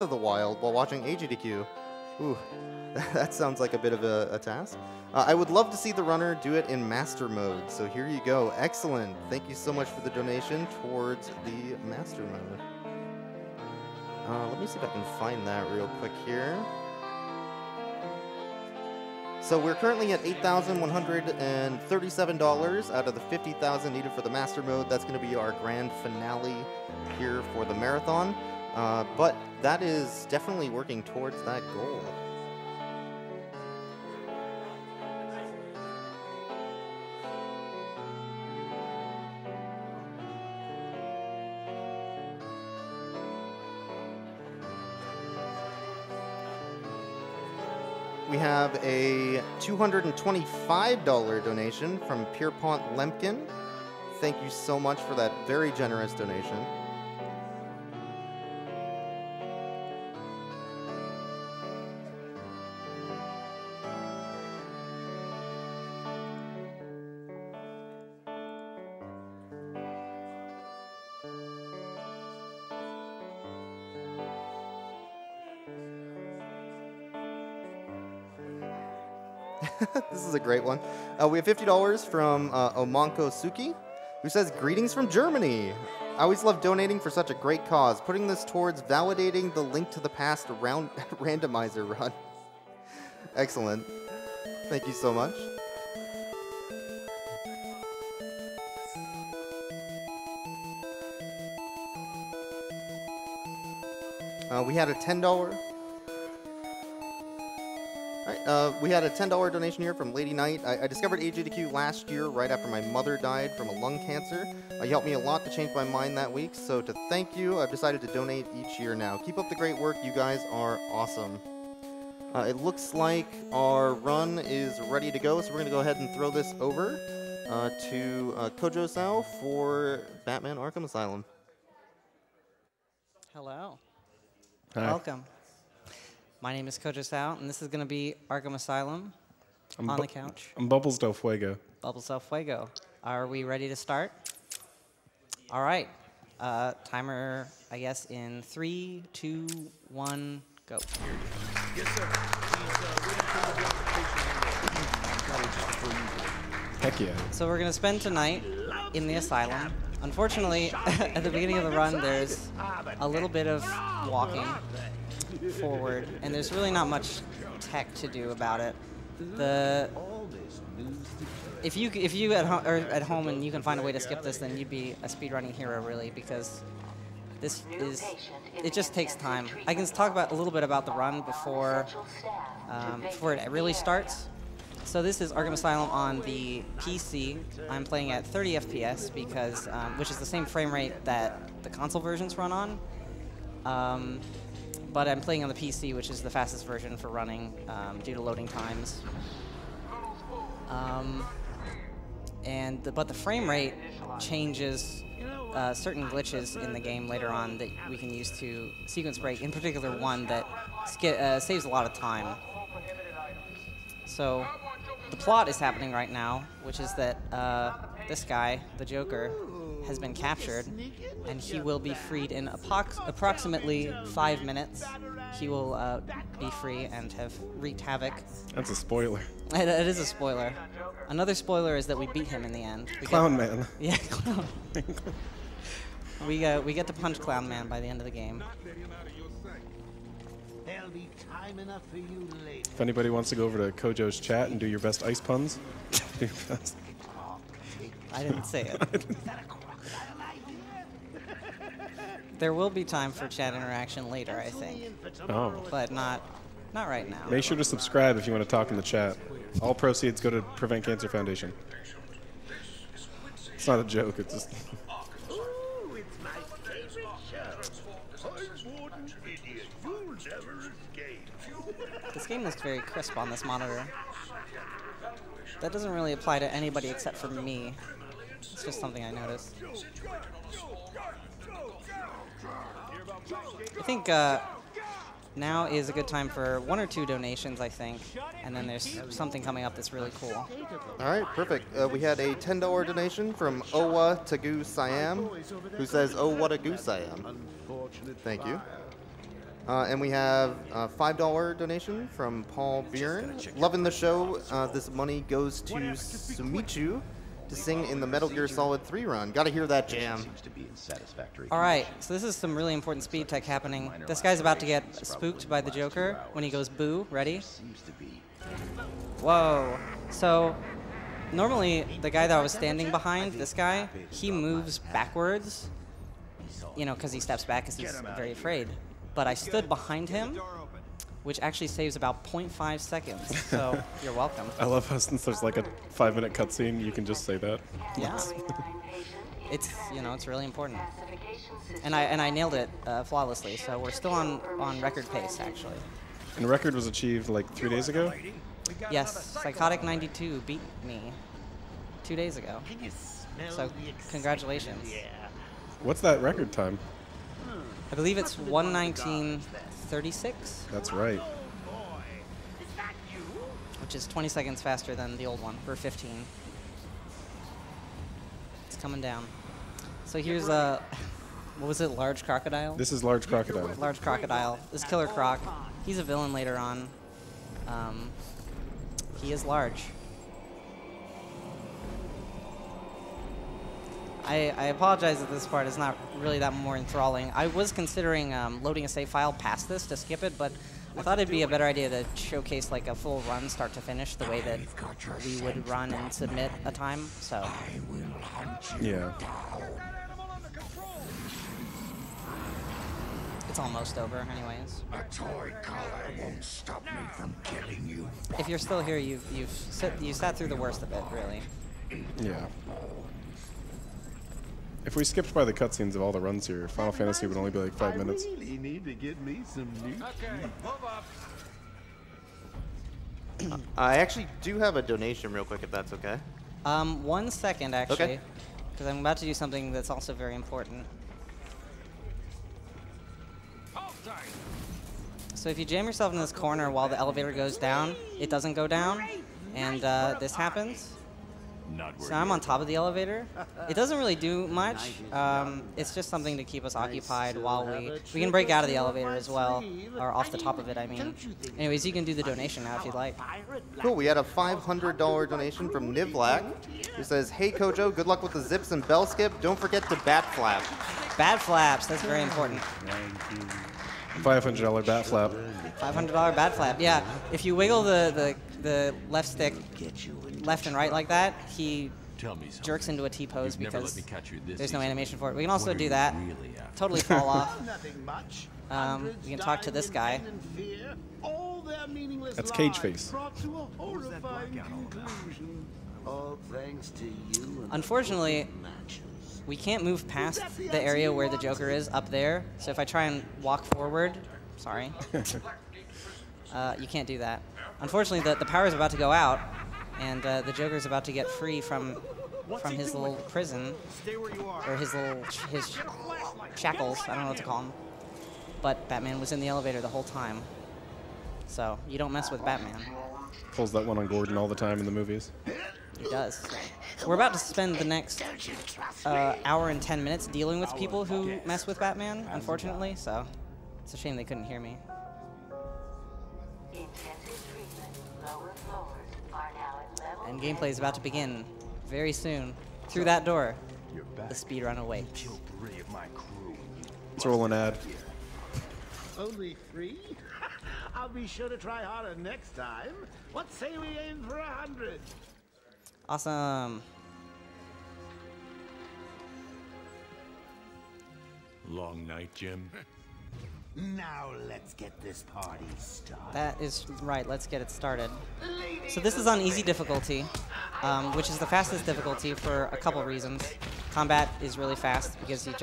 of the wild while watching AGDQ. Ooh, that sounds like a bit of a task. I would love to see the runner do it in master mode, so here you go. Excellent. Thank you so much for the donation towards the master mode. Let me see if I can find that real quick here. So we're currently at $8,137 out of the $50,000 needed for the master mode. That's going to be our grand finale here for the marathon. But that is definitely working towards that goal. We have a $225 donation from Pierpont Lemkin. Thank you so much for that very generous donation. This is a great one. We have $50 from Omanko Suki, who says, "Greetings from Germany. I always love donating for such a great cause. Putting this towards validating the Link to the Past randomizer run." Excellent. Thank you so much. We had a $10. We had a $10 donation here from Lady Knight. I discovered AGDQ last year right after my mother died from a lung cancer. You helped me a lot to change my mind that week, so to thank you, I've decided to donate each year now. Keep up the great work. You guys are awesome. It looks like our run is ready to go, so we're going to go ahead and throw this over to cojosao for Batman Arkham Asylum. Hello. Hi. Welcome. My name is cojosao, and this is going to be Arkham Asylum on the couch. I'm Bubbles del Fuego. Bubbles del Fuego. Are we ready to start? All right. Timer, I guess, in 3, 2, 1, go. Yes, sir. Heck yeah. So we're going to spend tonight in the asylum. Unfortunately, at the beginning of the run, there's a little bit of walking forward, and there's really not much tech to do about it. If you are at home and you can find a way to skip this, then you'd be a speedrunning hero, really, because it just takes time. I can talk about a little bit about the run before it really starts. So this is Arkham Asylum on the PC. I'm playing at 30 FPS because, which is the same frame rate that the console versions run on. But I'm playing on the PC, which is the fastest version for running due to loading times. But the frame rate changes certain glitches in the game later on that we can use to sequence break, in particular one that saves a lot of time. So the plot is happening right now, which is that this guy, the Joker, has been captured, and he will be freed in approximately 5 minutes. He will be free and have wreaked havoc. That's a spoiler. It is a spoiler. Another spoiler is that we beat him in the end. Clown Man. Yeah, Clown. We get to punch Clown Man by the end of the game. If anybody wants to go over to Kojo's chat and do your best ice puns, do your best. I didn't say it. There will be time for chat interaction later, I think. Oh. But not right now. Make sure to subscribe if you want to talk in the chat. All proceeds go to Prevent Cancer Foundation. It's not a joke, it's just... Ooh, it's my favorite show. Warden idiot. You'll never escape. This game looks very crisp on this monitor. That doesn't really apply to anybody except for me. It's just something I noticed. I think now is a good time for 1 or 2 donations, I think. And then there's something coming up that's really cool. All right, perfect. We had a $10 donation from Owa Tagu Siam, who says, "Oh, what a goose I am." Thank you. And we have a $5 donation from Paul Byrne. Loving the show. This money goes to Sumichu to sing in the Metal Gear Solid 3 run. Gotta hear that jam. All right, so this is some really important speed tech happening. This guy's about to get spooked by the Joker when he goes boo. Ready? Whoa. So normally the guy that I was standing behind, this guy, he moves backwards, you know, because he steps back because he's very afraid. But I stood behind him, which actually saves about 0.5 seconds. So you're welcome. I love how since there's like a 5-minute cutscene, you can just say that. Yeah. It's, you know, it's really important. And I nailed it flawlessly. So we're still on record pace, actually. And the record was achieved like 3 days ago. Yes, Psychotic 92 beat me 2 days ago. So congratulations. What's that record time? I believe it's 1:19:36, That's right. which is 20 seconds faster than the old one for 15. It's coming down. So here's a, what was it, Large Crocodile? This is Large Crocodile. Large Crocodile. This Killer Croc. He's a villain later on. He is large. I apologize that this part is not really that more enthralling. I was considering loading a save file past this to skip it, but I thought it'd be a better idea to showcase like a full run start to finish the way that we would run and submit a time, so. Yeah. It's almost over anyways. A toy collar won't stop me from killing you. If you're still here, you sat through the worst of it, really. Yeah. If we skipped by the cutscenes of all the runs here, Final Fantasy would only be like 5 minutes. I really need to get me some new I actually do have a donation real quick, if that's okay. 1 second, actually. Okay. Because I'm about to do something that's also very important. So if you jam yourself in this corner while the elevator goes down, it doesn't go down, and this happens. So I'm on top of the elevator. It doesn't really do much. It's just something to keep us occupied while we can break out of the elevator as well, or off the top of it, I mean. Anyways, you can do the donation now if you'd like. Cool, we had a $500 donation from Nivlak, who says, "Hey Kojo, good luck with the zips and bell skip. Don't forget to bat flap." Bat flaps, that's very important. $500 bat flap. $500 bat flap. Yeah, if you wiggle the left stick left and right like that, he jerks into a T-pose because there's no animation for it. We can also do that. Totally fall off. We can talk to this guy. That's Cage Face. Unfortunately, we can't move past the area where the Joker is up there. So if I try and walk forward, sorry, you can't do that. Unfortunately, the power is about to go out, and the Joker's about to get free from his little prison, or his shackles. I don't know what to call them. But Batman was in the elevator the whole time, so you don't mess with Batman. Pulls that one on Gordon all the time in the movies. He does. We're about to spend the next hour and 10 minutes dealing with people who mess with Batman, unfortunately, so it's a shame they couldn't hear me. And gameplay is about to begin very soon. Through that door, the speedrun awaits. Let's roll an ad. Only 3? I'll be sure to try harder next time. What say we aim for 100? Awesome. Long night, Jim. Now let's get this party started. That is right, let's get it started. So this is on easy difficulty, which is the fastest difficulty for a couple reasons. Combat is really fast because you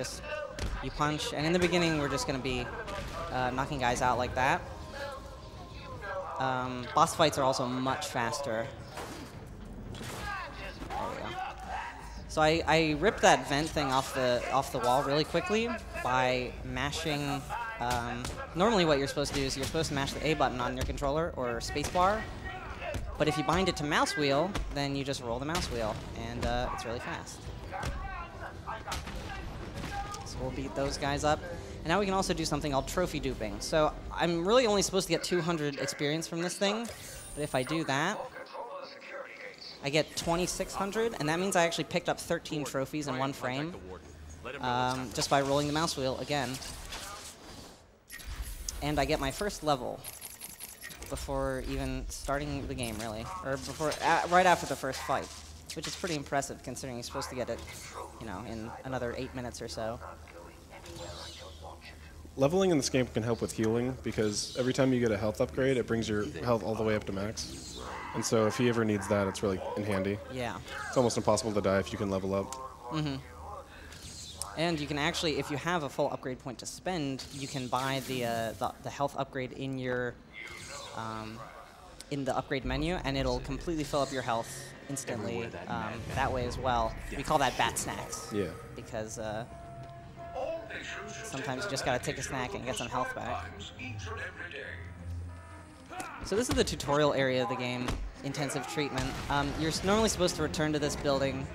punch, and in the beginning we're just going to be knocking guys out like that. Boss fights are also much faster. There we go. So I ripped that vent thing off the wall really quickly by mashing. Normally what you're supposed to do is you're supposed to mash the A button on your controller or spacebar, but if you bind it to mouse wheel, then you just roll the mouse wheel, and it's really fast. So we'll beat those guys up. And now we can also do something called trophy duping. So I'm really only supposed to get 200 experience from this thing, but if I do that, I get 2,600, and that means I actually picked up 13 trophies in one frame, just by rolling the mouse wheel again. And I get my first level before even starting the game, really, or before, right after the first fight, which is pretty impressive considering you're supposed to get it, you know, in another 8 minutes or so. Leveling in this game can help with healing, because every time you get a health upgrade, it brings your health all the way up to max. And so if he ever needs that, it's really handy. Yeah. It's almost impossible to die if you can level up. Mm-hmm. And you can actually, if you have a full upgrade point to spend, you can buy the health upgrade in your in the upgrade menu, and it'll completely fill up your health instantly that way as well. We call that bat snacks. Yeah. Because sometimes you just gotta take a snack and get some health back. So this is the tutorial area of the game, intensive treatment. You're normally supposed to return to this building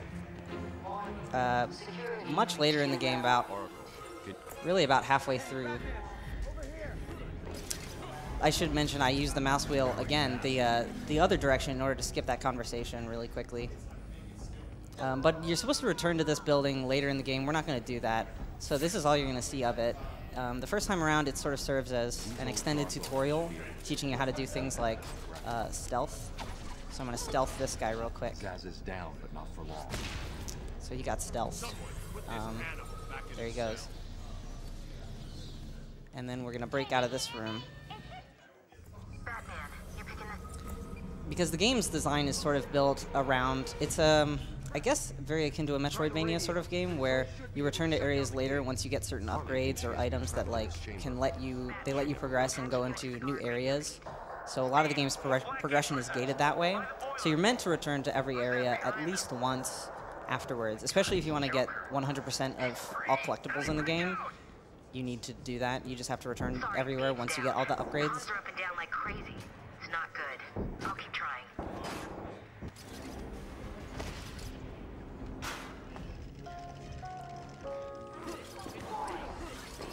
much later in the game, really about halfway through. I should mention I use the mouse wheel again, the other direction, in order to skip that conversation really quickly. But you're supposed to return to this building later in the game. We're not going to do that. So this is all you're going to see of it. The first time around, it sort of serves as an extended tutorial, teaching you how to do things like stealth. So I'm going to stealth this guy real quick. Gaz is down, but not for long. So he got stealth. There he goes. And then we're going to break out of this room. Because the game's design is sort of built around, it's I guess very akin to a Metroidvania sort of game, where you return to areas later once you get certain upgrades or items that like can let you progress and go into new areas. So a lot of the game's progression is gated that way. So you're meant to return to every area at least once afterwards, especially if you want to get 100% of all collectibles in the game. You need to do that. You just have to return everywhere once you get all the upgrades. It's not good. I'll keep trying.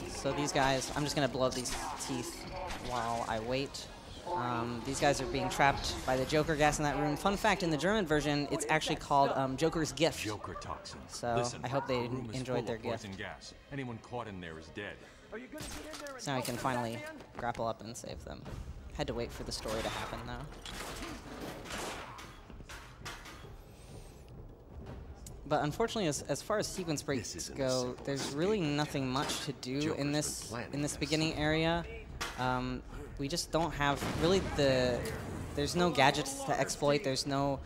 So these guys, I'm just going to blow up these teeth while I wait. These guys are being trapped by the Joker gas in that room. Fun fact, in the German version, it's actually called Joker's Gift. Joker toxins. So listen, I hope they enjoyed their gift. Gas. Anyone caught in there is dead. So now we can finally grapple up and save them. Had to wait for the story to happen, though. But unfortunately, as far as sequence breaks go, there's really nothing much to do in this beginning area. We just don't have really there's no gadgets to exploit. There's no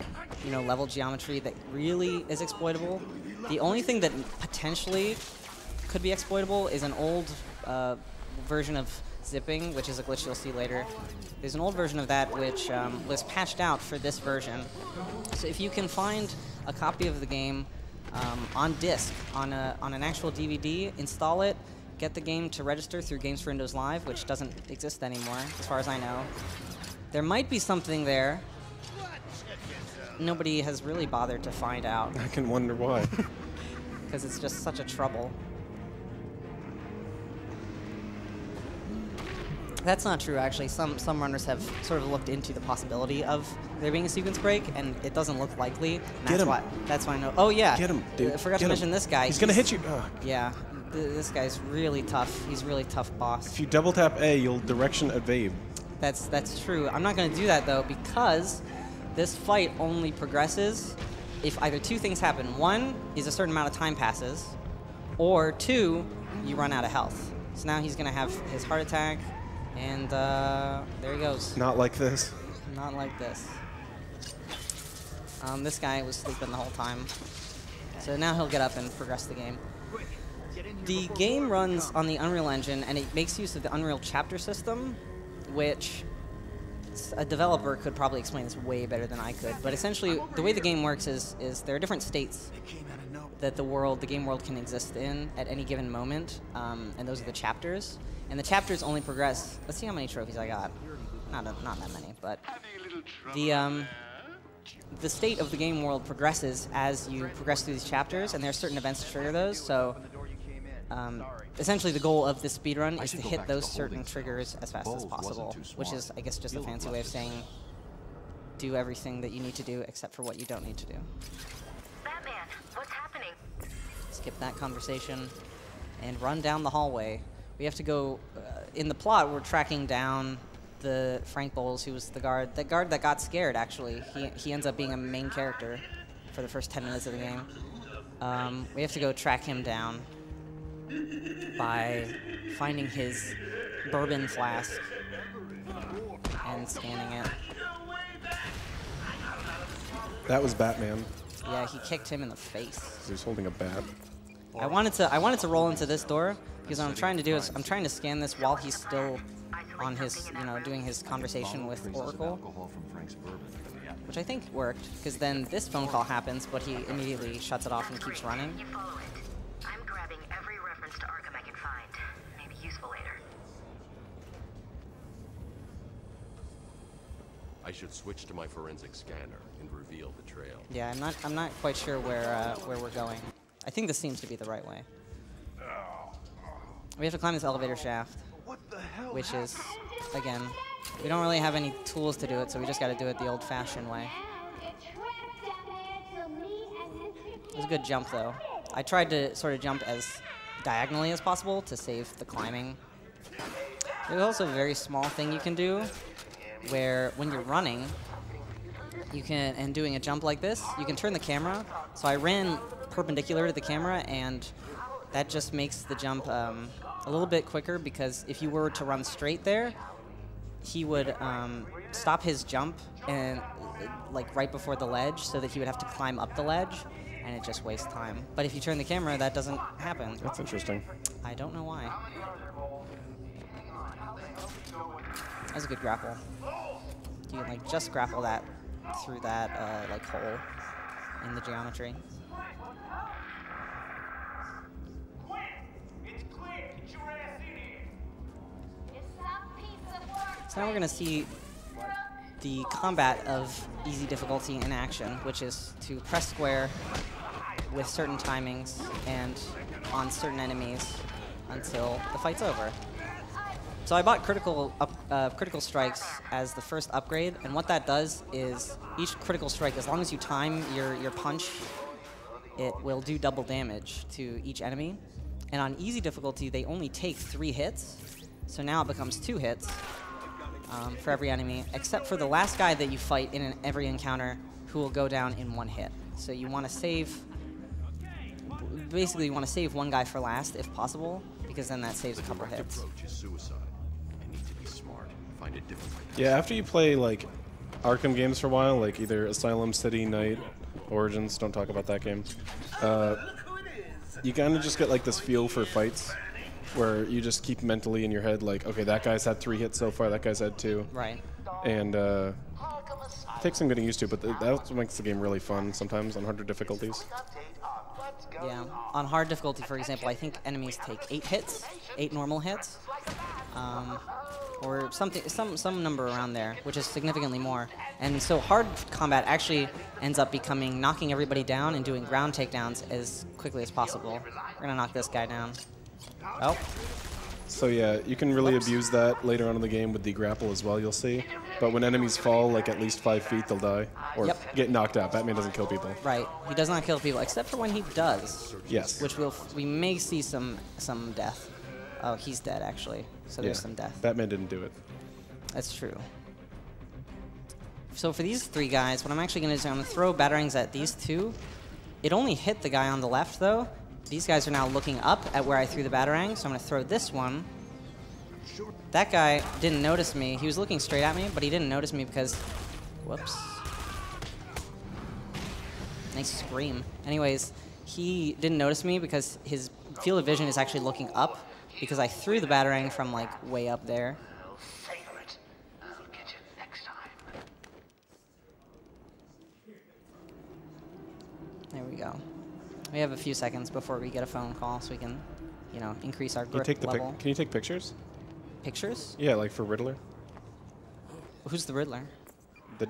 level geometry that really is exploitable. The only thing that potentially could be exploitable is an old version of zipping, which is a glitch you'll see later. There's an old version of that which was patched out for this version. So if you can find a copy of the game on disc, on an actual DVD, install it, get the game to register through Games for Windows Live, which doesn't exist anymore, as far as I know. There might be something there. Nobody has really bothered to find out. I can wonder why. Because it's just such a trouble. That's not true, actually. Some runners have sort of looked into the possibility of there being a sequence break, and it doesn't look likely. And that's why I know. Oh yeah. Get him, dude. I forgot to mention this guy. He's gonna hit you. Oh. Yeah. This guy's really tough. He's a really tough boss. If you double tap A, you'll direction evade. That's true. I'm not going to do that though, because this fight only progresses if either two things happen. One is a certain amount of time passes, or two, you run out of health. So now he's going to have his heart attack, and there he goes. Not like this. Not like this. This guy was sleeping the whole time. So now he'll get up and progress the game. The game runs on the Unreal Engine, and it makes use of the Unreal chapter system, which a developer could probably explain this way better than I could. But essentially, the way the game works is there are different states that the game world can exist in at any given moment, and those are the chapters. And the chapters only progress. Let's see how many trophies I got. Not that many, but the state of the game world progresses as you progress through these chapters, and there are certain events to trigger those. So essentially the goal of this speedrun is to hit those certain triggers as fast as possible, which is, I guess, just a fancy way of saying do everything that you need to do except for what you don't need to do. Batman, what's happening? Skip that conversation and run down the hallway. We have to go, in the plot, we're tracking down the Frank Bowles, who was the guard that got scared, actually. He ends up being a main character for the first 10 minutes of the game. We have to go track him down by finding his bourbon flask and scanning it. That was Batman. Yeah, he kicked him in the face. He was holding a bat. I wanted to roll into this door because what I'm trying to do is I'm trying to scan this while he's still on his, doing his conversation with Oracle, which I think worked, because then this phone call happens, but he immediately shuts it off and keeps running. You follow it. I'm grabbing every reference to Arkham I can find. Maybe useful later. I should switch to my forensic scanner and reveal the trail. Yeah, I'm not quite sure where we're going. I think this seems to be the right way. We have to climb this elevator shaft, which is, again, we don't really have any tools to do it, so we just got to do it the old-fashioned way. It was a good jump, though. I tried to sort of jump as diagonally as possible to save the climbing. There's also a very small thing you can do, where when you're running, you can, and doing a jump like this, you can turn the camera. So I ran perpendicular to the camera, and that just makes the jump a little bit quicker, because if you were to run straight there, he would stop his jump and like right before the ledge, so that he would have to climb up the ledge, and it just wastes time. But if you turn the camera, that doesn't happen. That's interesting. I don't know why. That was a good grapple. You can like just grapple that through that like hole in the geometry. So now we're going to see the combat of easy difficulty in action, which is to press square with certain timings and on certain enemies until the fight's over. So I bought critical strikes as the first upgrade, and what that does is each critical strike, as long as you time your punch, it will do double damage to each enemy. And on easy difficulty, they only take 3 hits, so now it becomes 2 hits. For every enemy, except for the last guy that you fight in every encounter, who will go down in 1 hit. So you want to save, basically you want to save one guy for last if possible, because then that saves a couple hits. Approach is suicide. I need to be smart. Find a different way. Yeah, after you play like Arkham games for a while, like either Asylum, City, Night, Origins, don't talk about that game, you kind of just get like this feel for fights, where you just keep mentally in your head like, okay, that guy's had 3 hits so far, that guy's had 2. Right. And it takes some getting used to, but that's what makes the game really fun sometimes on harder difficulties. Yeah. On hard difficulty, for example, I think enemies take 8 hits, 8 normal hits, or something, some number around there, which is significantly more. And so hard combat actually ends up becoming knocking everybody down and doing ground takedowns as quickly as possible. We're gonna knock this guy down. Oh. So yeah, you can really abuse that later on in the game with the grapple as well, you'll see. But when enemies fall like at least 5 feet, they'll die. Or get knocked out. Batman doesn't kill people. Right. He does not kill people, except for when he does. Yes. Which we may see some death. Oh, he's dead, actually. So there's some death. Batman didn't do it. That's true. So for these 3 guys, what I'm actually going to do is I'm going to throw batarangs at these 2. It only hit the guy on the left, though. These guys are now looking up at where I threw the batarang, so I'm going to throw this one. That guy didn't notice me. He was looking straight at me, but he didn't notice me because... Whoops. Nice scream. Anyways, he didn't notice me because his field of vision is actually looking up, because I threw the batarang from, like, way up there. There we go. We have a few seconds before we get a phone call, so we can, increase our grip level. Can you take pictures? Pictures? Yeah, like for Riddler. Who's the Riddler? The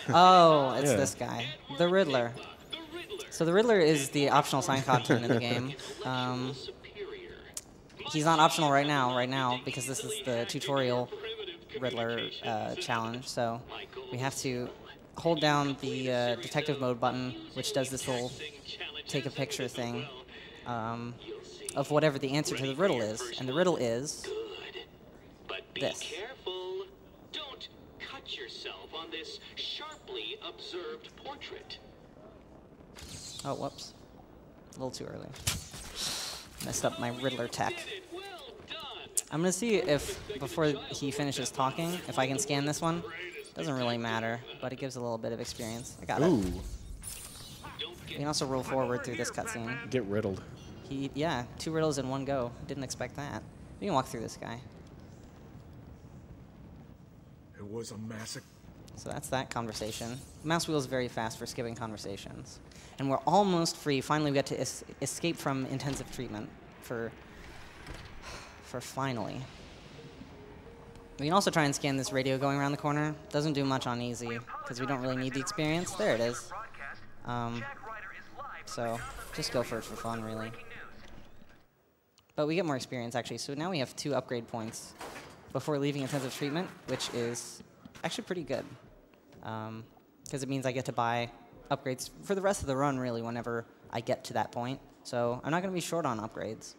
Oh, it's this guy. The Riddler. So the Riddler is the optional side content in the game. He's not optional right now, because this is the tutorial Riddler challenge. So we have to hold down the detective mode button, which does this little take a picture thing of whatever the answer to the riddle is. And the riddle is this. Careful. Don't cut yourself on this sharply observed portrait. Oh, whoops. A little too early. Messed up my Riddler tech. I'm going to see if, before he finishes talking, if I can scan this one. Doesn't really matter, but it gives a little bit of experience. I got it. You can also roll forward through this cutscene. Get riddled. Yeah, 2 riddles in one go. Didn't expect that. We can walk through this guy. It was a massacre. So that's that conversation. The mouse wheel is very fast for skipping conversations. And we're almost free. Finally, we got to escape from intensive treatment for finally. We can also try and scan this radio going around the corner. Doesn't do much on easy, because we don't really need the experience. There it is. So just go for it for fun, really. But we get more experience, actually. So now we have 2 upgrade points before leaving intensive treatment, which is actually pretty good. Because it means I get to buy upgrades for the rest of the run, really, whenever I get to that point. So I'm not going to be short on upgrades.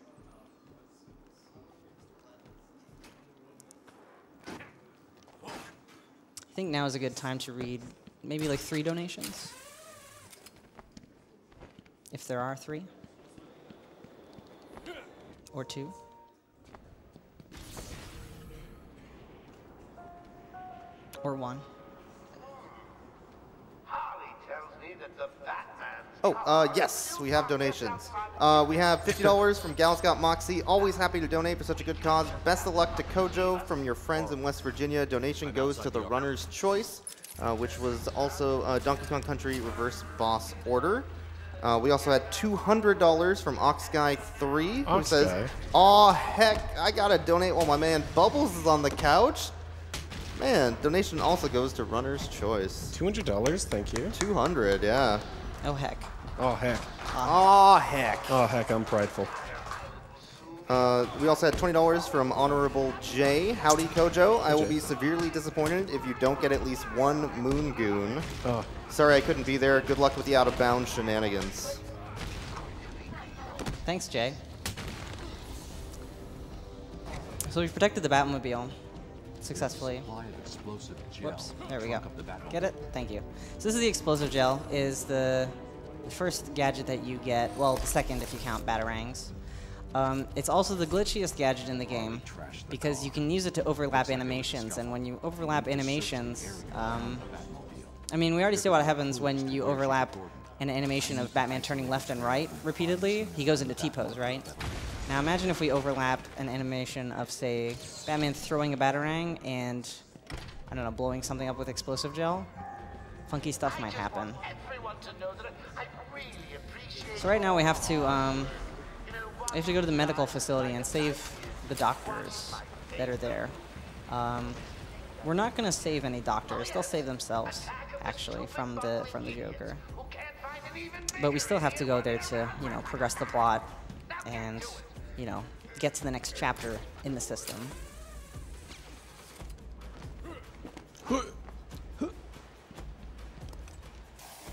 I think now is a good time to read maybe like 3 donations. If there are 3. Or 2. Or 1. Oh, yes, we have donations. We have $50 from Gal Scout Moxie. Always happy to donate for such a good cause. Best of luck to Kojo from your friends in West Virginia. Donation goes to the Runner's Choice, which was also Donkey Kong Country Reverse Boss Order. We also had $200 from Oxguy3, who says, "Aw, heck, I gotta donate while my man Bubbles is on the couch." Man, donation also goes to Runner's Choice. $200, thank you. 200, yeah. Oh, heck. Oh, heck. Oh, heck. Oh, heck, I'm prideful. We also had $20 from Honorable J. Howdy, Kojo. I will be severely disappointed if you don't get at least 1 Moon Goon. Oh. Sorry I couldn't be there. Good luck with the out-of-bounds shenanigans. Thanks, Jay. So we've protected the Batmobile successfully. Whoops, there we go. Get it? Thank you. So this is the explosive gel, is the first gadget that you get, well, the second if you count Batarangs. It's also the glitchiest gadget in the game, because you can use it to overlap animations, and when you overlap animations, I mean, we already see what happens when you overlap an animation of Batman turning left and right repeatedly. He goes into T-pose, right? Now imagine if we overlap an animation of, say, Batman throwing a Batarang and, I don't know, blowing something up with explosive gel. Funky stuff might happen. So right now we have to go to the medical facility and save the doctors that are there. We're not going to save any doctors. They'll save themselves, actually, from the Joker. But we still have to go there to, you know, progress the plot and, you know, get to the next chapter in the system.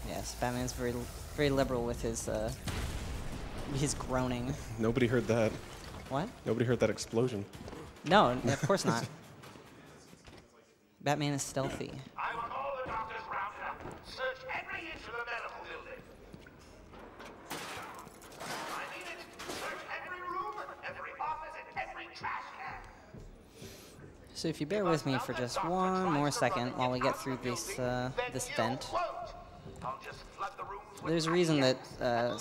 Yes, Batman's very liberal with his groaning. Nobody heard that. What? Nobody heard that explosion. No, of course not. Batman is stealthy. I want all the doctors rounded up. Search every inch of the medical building. I need it. Search every room, every office, and every trash can. So if you bear with me for just one more second while we get through this this vent. There's a reason that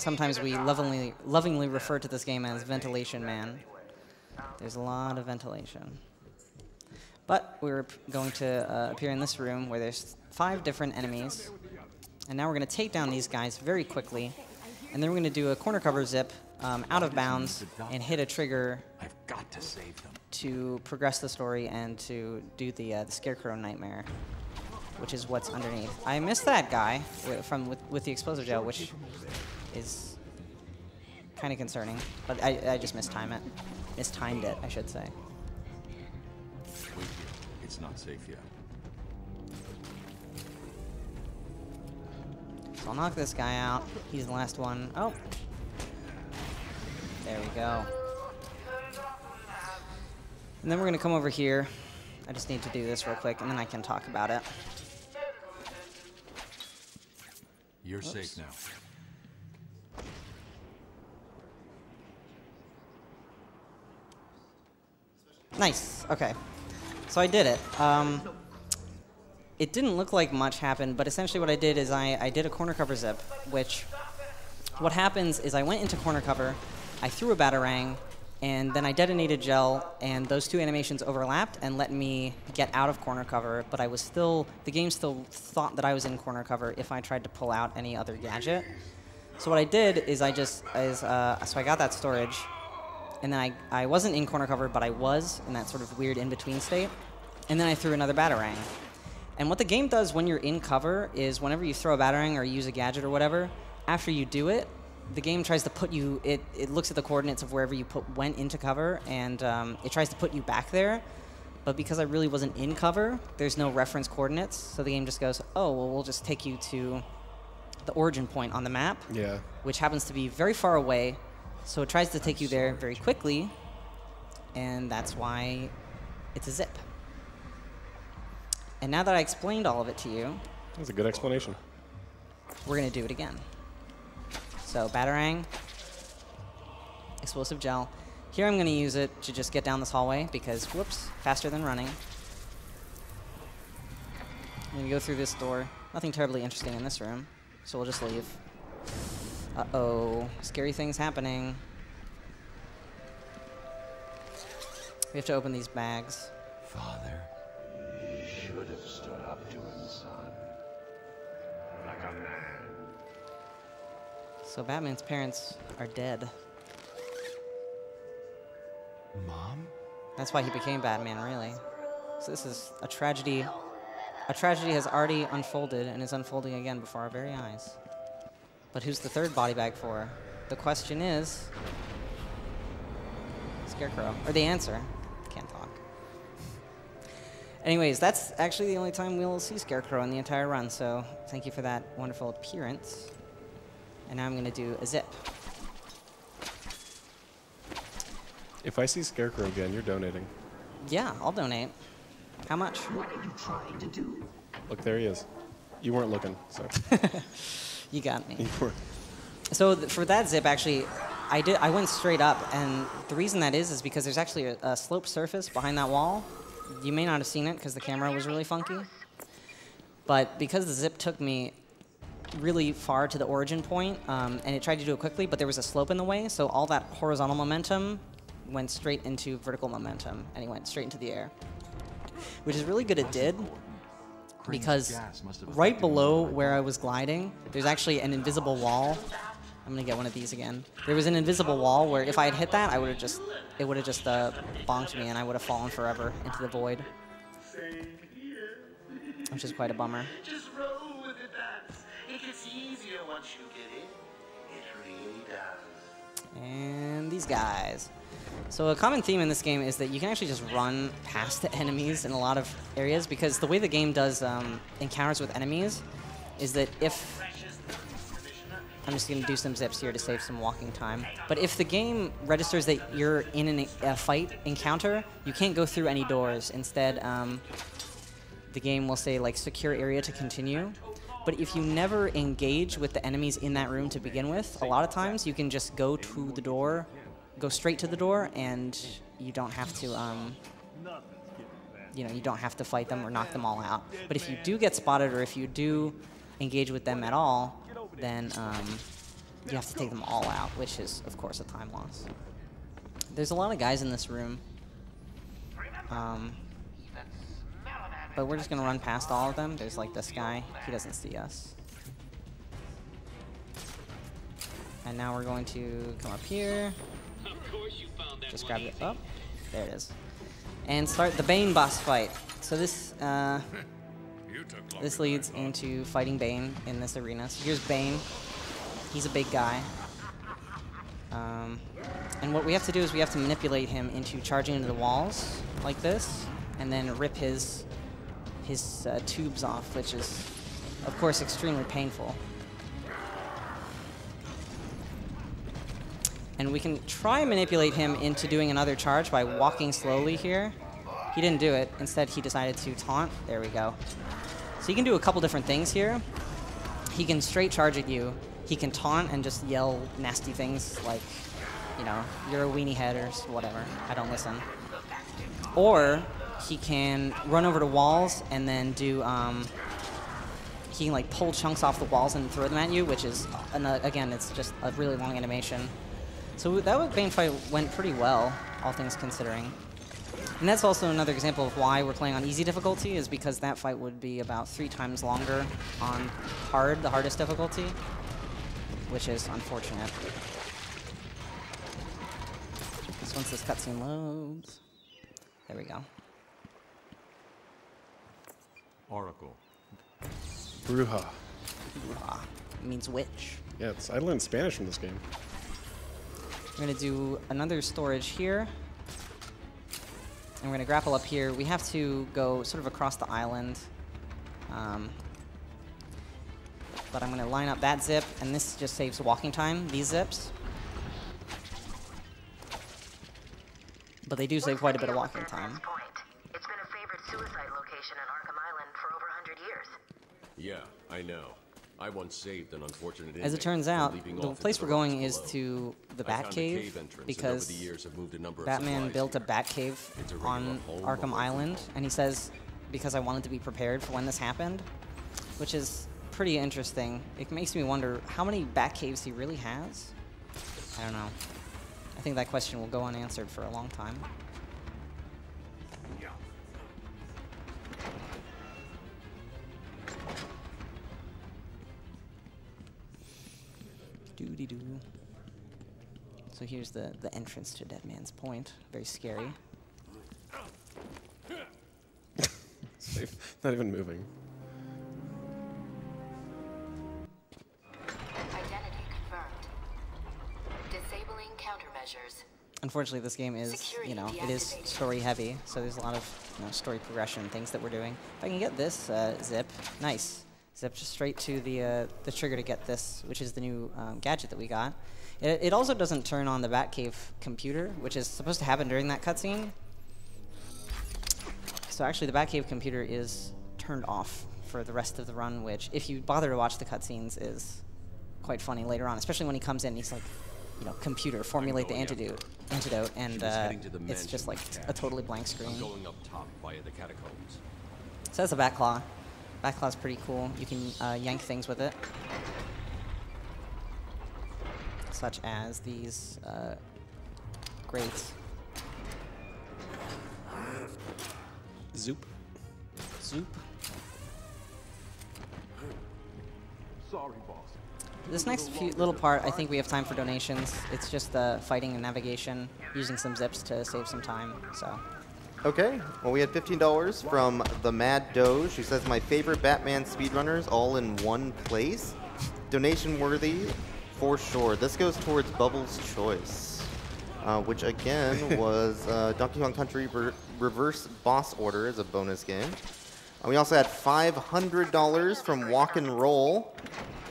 sometimes we lovingly refer to this game as Ventilation Man. There's a lot of ventilation. But we're going to appear in this room where there's 5 different enemies. And now we're going to take down these guys very quickly. And then we're going to do a corner cover zip out of bounds and hit a trigger to progress the story and to do the Scarecrow Nightmare, which is what's underneath. I missed that guy with the explosive gel, which is kind of concerning. But I just mistimed it, I should say. Wait here. It's not safe yet. So I'll knock this guy out. He's the last one. Oh. There we go. And then we're going to come over here. I just need to do this real quick, and then I can talk about it. You're safe now. Nice. Okay. So I did it. It didn't look like much happened, but essentially what I did is I did a corner cover zip, which what happens is I went into corner cover, I threw a batarang, and then I detonated gel, and those two animations overlapped and let me get out of corner cover, but I was still, the game still thought that I was in corner cover if I tried to pull out any other gadget. So what I did is so I got that storage, and then I wasn't in corner cover, but I was in that sort of weird in-between state, and then I threw another batarang. And what the game does when you're in cover is whenever you throw a batarang or use a gadget or whatever, after you do it, the game tries to put you, it looks at the coordinates of wherever you went into cover, and it tries to put you back there. But because I really wasn't in cover, there's no reference coordinates, so the game just goes, oh, well, we'll just take you to the origin point on the map, which happens to be very far away, so it tries to take you there very quickly, and that's why it's a zip. And now that I explained all of it to you... That's a good explanation. We're going to do it again. So, batarang, explosive gel. Here I'm going to use it to just get down this hallway because, whoops, faster than running. I'm going to go through this door. Nothing terribly interesting in this room, so we'll just leave. Uh-oh, scary things happening. We have to open these bags. Father. You should have stood up to him, son. Like a man. So Batman's parents are dead. Mom? That's why he became Batman, really. So this is a tragedy. A tragedy has already unfolded and is unfolding again before our very eyes. But who's the third body bag for? The question is... Scarecrow. Or the answer. Can't talk. Anyways, that's actually the only time we'll see Scarecrow in the entire run, so thank you for that wonderful appearance. And now I'm going to do a zip. If I see Scarecrow again, you're donating. Yeah, I'll donate. How much? What are you trying to do? Look, there he is. You weren't looking, so. You got me. You were. So for that zip, actually, I went straight up, and the reason that is because there's actually a sloped surface behind that wall. You may not have seen it because the camera was really funky. But because the zip took me really far to the origin point, and it tried to do it quickly, but there was a slope in the way, so all that horizontal momentum went straight into vertical momentum, and it went straight into the air. Which is really good it did, because right below where I was gliding, there's actually an invisible wall. I'm gonna get one of these again. There was an invisible wall where if I had hit that, it would have just bonked me, and I would have fallen forever into the void. Which is quite a bummer. Just roll with it, Bats. It gets easier once you get in. It really does. And these guys. So a common theme in this game is that you can actually just run past the enemies in a lot of areas, because the way the game does encounters with enemies is that if... I'm just going to do some zips here to save some walking time. But if the game registers that you're in a fight encounter, you can't go through any doors. Instead, the game will say, like, secure area to continue. But if you never engage with the enemies in that room to begin with, a lot of times you can just go to the door, go straight to the door, and you don't have to, you don't have to fight them or knock them all out. But if you do get spotted, or if you do engage with them at all, then you have to take them all out, which is, of course, a time loss. There's a lot of guys in this room, but we're just going to run past all of them. There's, like, this guy. He doesn't see us. And now we're going to come up here. Just grab it up. There it is. And start the Bane boss fight. So this this leads into fighting Bane in this arena. So here's Bane. He's a big guy. And what we have to do is we have to manipulate him into charging into the walls like this, and then rip his tubes off, which is, of course, extremely painful. And we can try and manipulate him into doing another charge by walking slowly here. He didn't do it. Instead, he decided to taunt. There we go. So he can do a couple different things here. He can straight charge at you. He can taunt and just yell nasty things like, you know, you're a weenie head or whatever. I don't listen. Or he can run over to walls and then do, he can like pull chunks off the walls and throw them at you, which is, again, it's just a really long animation. So that Bane fight went pretty well, all things considering. And that's also another example of why we're playing on easy difficulty, is because that fight would be about 3 times longer on hard, the hardest difficulty, which is unfortunate. So once this cutscene loads, there we go. Oracle. Bruja. Bruja means witch. Yeah, I learned Spanish from this game. We're going to do another storage here. And we're going to grapple up here. We have to go sort of across the island. But I'm going to line up that zip, and this just saves walking time, these zips. But they do save quite a bit of walking time. It's been a favorite suicide location in Arkham Island for over 100 years. Yeah, I know. I once saved an unfortunate As it turns out, the place we're going is to the Batcave, because Batman built a Batcave on Arkham Island, and he says, because I wanted to be prepared for when this happened, which is pretty interesting. It makes me wonder how many Batcaves he really has. I don't know. I think that question will go unanswered for a long time. Doody-doo. So here's the entrance to Dead Man's Point. Very scary. Not even moving. Identity confirmed. Disabling countermeasures. Unfortunately, this game is, you know, it is story heavy, so there's a lot of, you know, story progression, things that we're doing. If I can get this zip, nice. Zip just straight to the trigger to get this, which is the new gadget that we got. It also doesn't turn on the Batcave computer, which is supposed to happen during that cutscene. So actually, the Batcave computer is turned off for the rest of the run, which, if you bother to watch the cutscenes, is quite funny later on, especially when he comes in and he's like, you know, computer, formulate the antidote, and it's just like a totally blank screen. Going up top via the catacombs. So that's a Batclaw. Batclaw's pretty cool. You can yank things with it, such as these grates. Zoop. Zoop. Sorry, boss. This next little part, I think we have time for donations. It's just fighting and navigation, using some zips to save some time. So. Okay, well, we had $15 from the Mad Doge, who says, my favorite Batman speedrunners all in one place. Donation worthy for sure. This goes towards Bubbles' Choice, which again was Donkey Kong Country Reverse Boss Order as a bonus game. We also had $500 from Walk and Roll,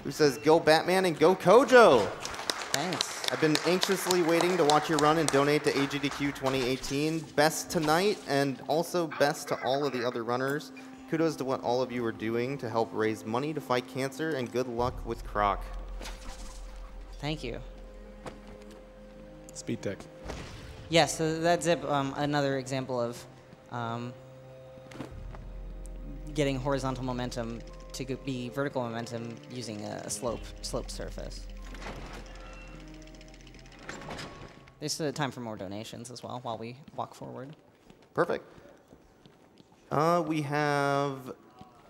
who says, go Batman and go Kojo. Thanks. I've been anxiously waiting to watch you run and donate to AGDQ 2018. Best tonight, and also best to all of the other runners. Kudos to what all of you are doing to help raise money to fight cancer, and good luck with Croc. Thank you. Speed tech. Yes, so that zip, another example of getting horizontal momentum to be vertical momentum using a sloped surface. There's time for more donations as well while we walk forward. Perfect. We have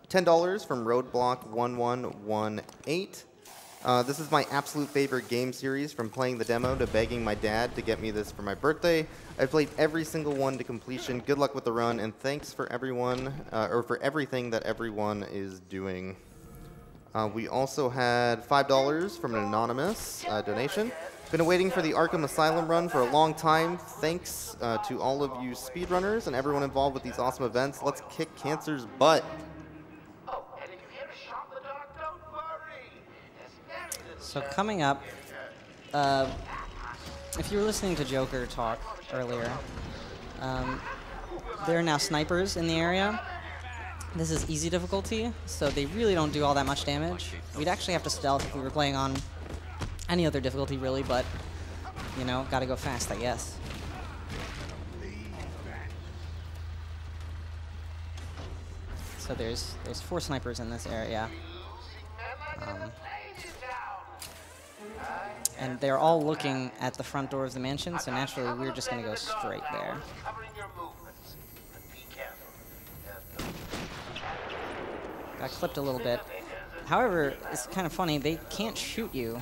$10 from Roadblock 1118. This is my absolute favorite game series, from playing the demo to begging my dad to get me this for my birthday. I played every single one to completion. Good luck with the run, and thanks for everyone, or for everything that everyone is doing. We also had $5 from an anonymous donation. Been waiting for the Arkham Asylum run for a long time. Thanks to all of you speedrunners and everyone involved with these awesome events. Let's kick cancer's butt. So coming up, if you were listening to Joker talk earlier, there are now snipers in the area. This is easy difficulty, so they really don't do all that much damage. We'd actually have to stealth if we were playing on any other difficulty, really, but, you know, gotta go fast, I guess. So there's 4 snipers in this area. And they're all looking at the front door of the mansion, so naturally we're just gonna go straight there. Got clipped a little bit. However, it's kind of funny, they can't shoot you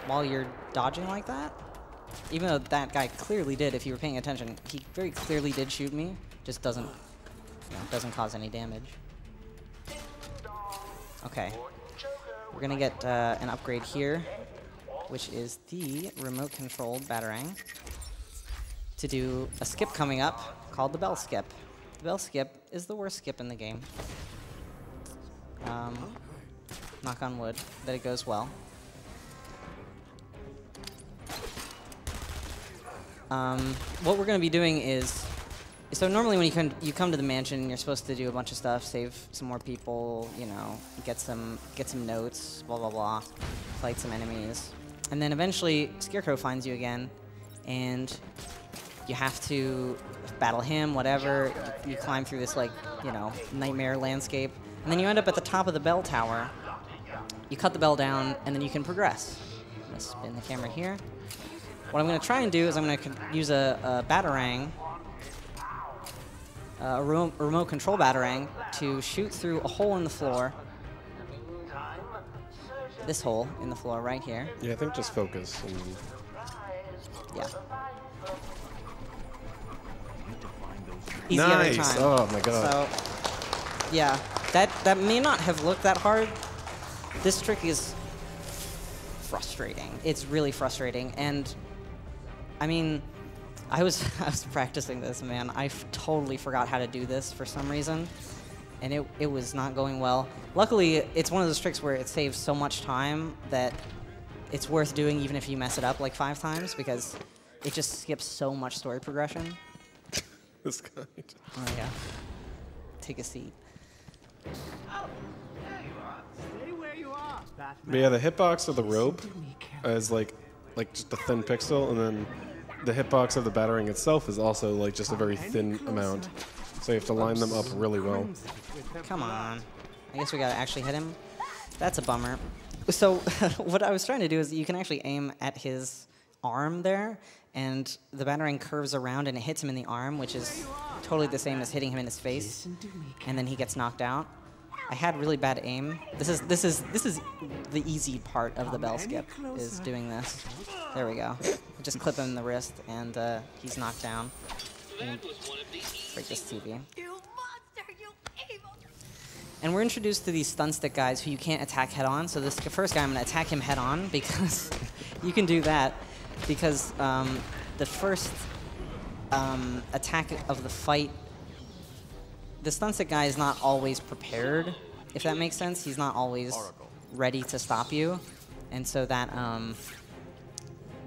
while you're dodging like that. Even though that guy clearly did, if you were paying attention, he very clearly did shoot me, just doesn't, you know, doesn't cause any damage. Okay, we're gonna get an upgrade here, which is the remote-controlled Batarang, to do a skip coming up called the Bell Skip. The Bell Skip is the worst skip in the game. Knock on wood that it goes well. What we're going to be doing is, so normally when you come to the mansion, you're supposed to do a bunch of stuff, save some more people, you know, get some notes, blah blah blah, fight some enemies, and then eventually Scarecrow finds you again, and you have to battle him, whatever. You climb through this, like, you know, nightmare landscape, and then you end up at the top of the bell tower. You cut the bell down, and then you can progress. I'm going to spin the camera here. What I'm going to try and do is I'm going to use a Batarang, a remote control Batarang, to shoot through a hole in the floor. This hole in the floor right here. Yeah, I think just focus. And yeah. Easy nice. every time. Oh my god. So, yeah, that may not have looked that hard. This trick is frustrating. It's really frustrating, and I mean, I was practicing this, man. I totally forgot how to do this for some reason, and it was not going well. Luckily, it's one of those tricks where it saves so much time that it's worth doing even if you mess it up like 5 times, because it just skips so much story progression. This guy. Oh yeah. Take a seat. But yeah, the hitbox of the rope is like just a thin pixel, and then the hitbox of the Batarang itself is also like just a very thin amount. So you have to line them up really well. Come on. I guess we gotta actually hit him. That's a bummer. So what I was trying to do is you can actually aim at his arm there, and the Batarang curves around and it hits him in the arm, which is totally the same as hitting him in his face, and then he gets knocked out. I had really bad aim. This is the easy part of the bell skip, is doing this. There we go. Just clip him in the wrist, and he's knocked down. Break this TV. And we're introduced to these stun stick guys who you can't attack head on. So this first guy, I'm gonna attack him head on because you can do that. Because the first attack of the fight, the stun stick guy is not always prepared, if that makes sense. He's not always ready to stop you. And so that,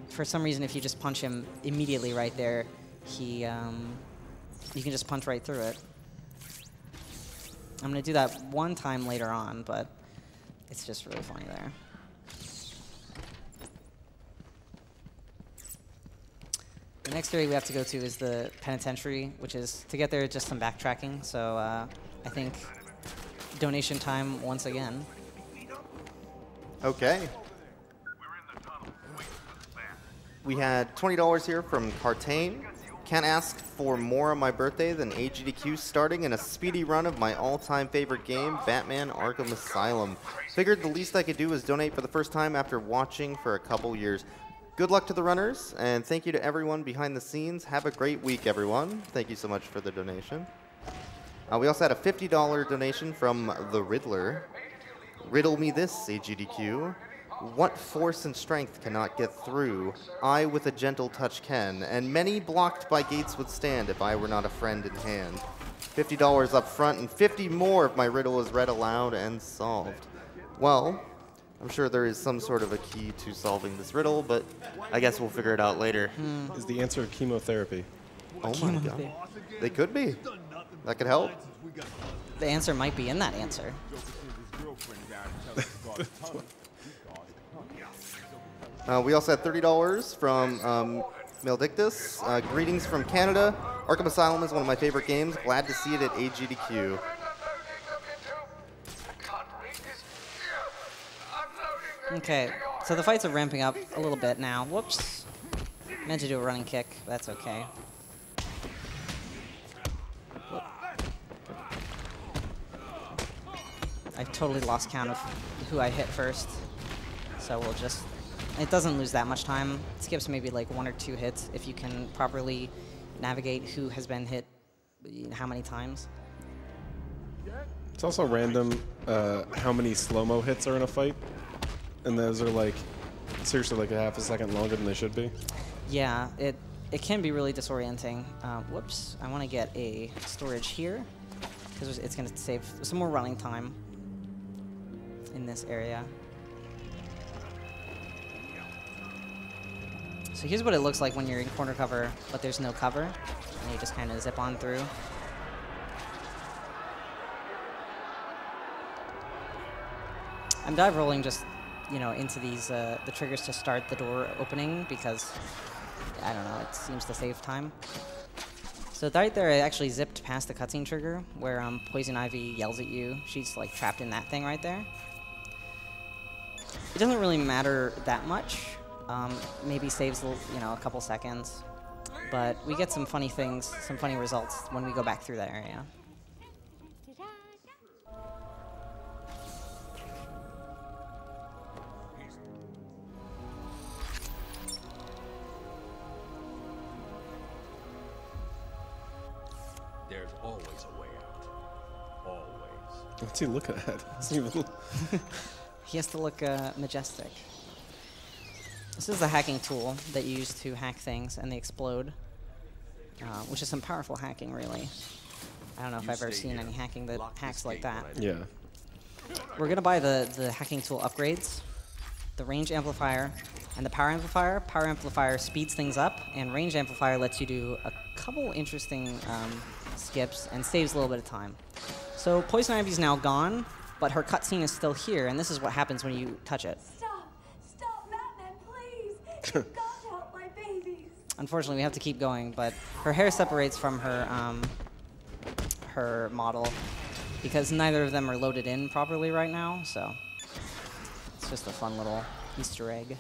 for some reason, if you just punch him immediately right there, you can just punch right through it. I'm going to do that one time later on, but it's just really funny there. The next area we have to go to is the penitentiary, which is, to get there, just some backtracking. So I think donation time once again. Okay. We had $20 here from Cartain. Can't ask for more on my birthday than AGDQ starting in a speedy run of my all-time favorite game, Batman Arkham Asylum. Figured the least I could do was donate for the first time after watching for a couple years. Good luck to the runners, and thank you to everyone behind the scenes. Have a great week, everyone. Thank you so much for the donation. We also had a $50 donation from the Riddler. Riddle me this, AGDQ. What force and strength cannot get through? I with a gentle touch can, and many blocked by gates would stand if I were not a friend in hand. $50 up front and 50 more if my riddle is read aloud and solved. Well, I'm sure there is some sort of a key to solving this riddle, but I guess we'll figure it out later. Is the answer chemotherapy? Oh my god. They could be. That could help. The answer might be in that answer. We also had $30 from Meldictus. Greetings from Canada. Arkham Asylum is one of my favorite games. Glad to see it at AGDQ. Okay, so the fights are ramping up a little bit now. Whoops. Meant to do a running kick. That's okay. I totally lost count of who I hit first. So we'll just... It doesn't lose that much time. It skips maybe like 1 or 2 hits if you can properly navigate who has been hit how many times. It's also random how many slow-mo hits are in a fight. And those are like, seriously like a half a second longer than they should be. Yeah, it can be really disorienting. Whoops, I want to get a storage here because it's going to save some more running time in this area. So here's what it looks like when you're in corner cover, but there's no cover, and you just kind of zip on through. I'm dive rolling just, you know, into these the triggers to start the door opening because, I don't know, it seems to save time. So right there, I actually zipped past the cutscene trigger where Poison Ivy yells at you. She's like trapped in that thing right there. It doesn't really matter that much. Maybe saves, you know, a couple seconds, but we get some funny things, some funny results when we go back through that area. There's always a way out. Always. What's he looking at? He has to look majestic. This is a hacking tool that you use to hack things and they explode, which is some powerful hacking, really. I don't know if I've ever seen any hacking that hacks like that. Yeah. We're going to buy the hacking tool upgrades, the range amplifier, and the power amplifier. Power amplifier speeds things up, and range amplifier lets you do a couple interesting skips and saves a little bit of time. So Poison Ivy's now gone, but her cutscene is still here, and this is what happens when you touch it. You've got to help my babies. Unfortunately, we have to keep going, but her hair separates from her her model because neither of them are loaded in properly right now, so it's just a fun little Easter egg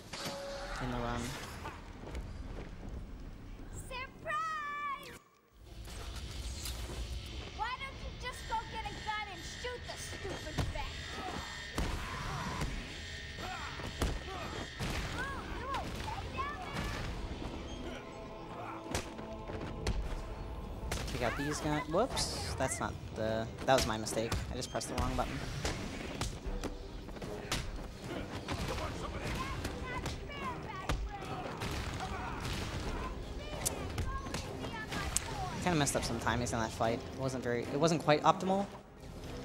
in the run. Surprise! Why don't you just go get a gun and shoot the stupid bastard? Check out these guys. Whoops, that's not the... That was my mistake. I just pressed the wrong button. Kind of messed up some timings on that fight. It wasn't quite optimal,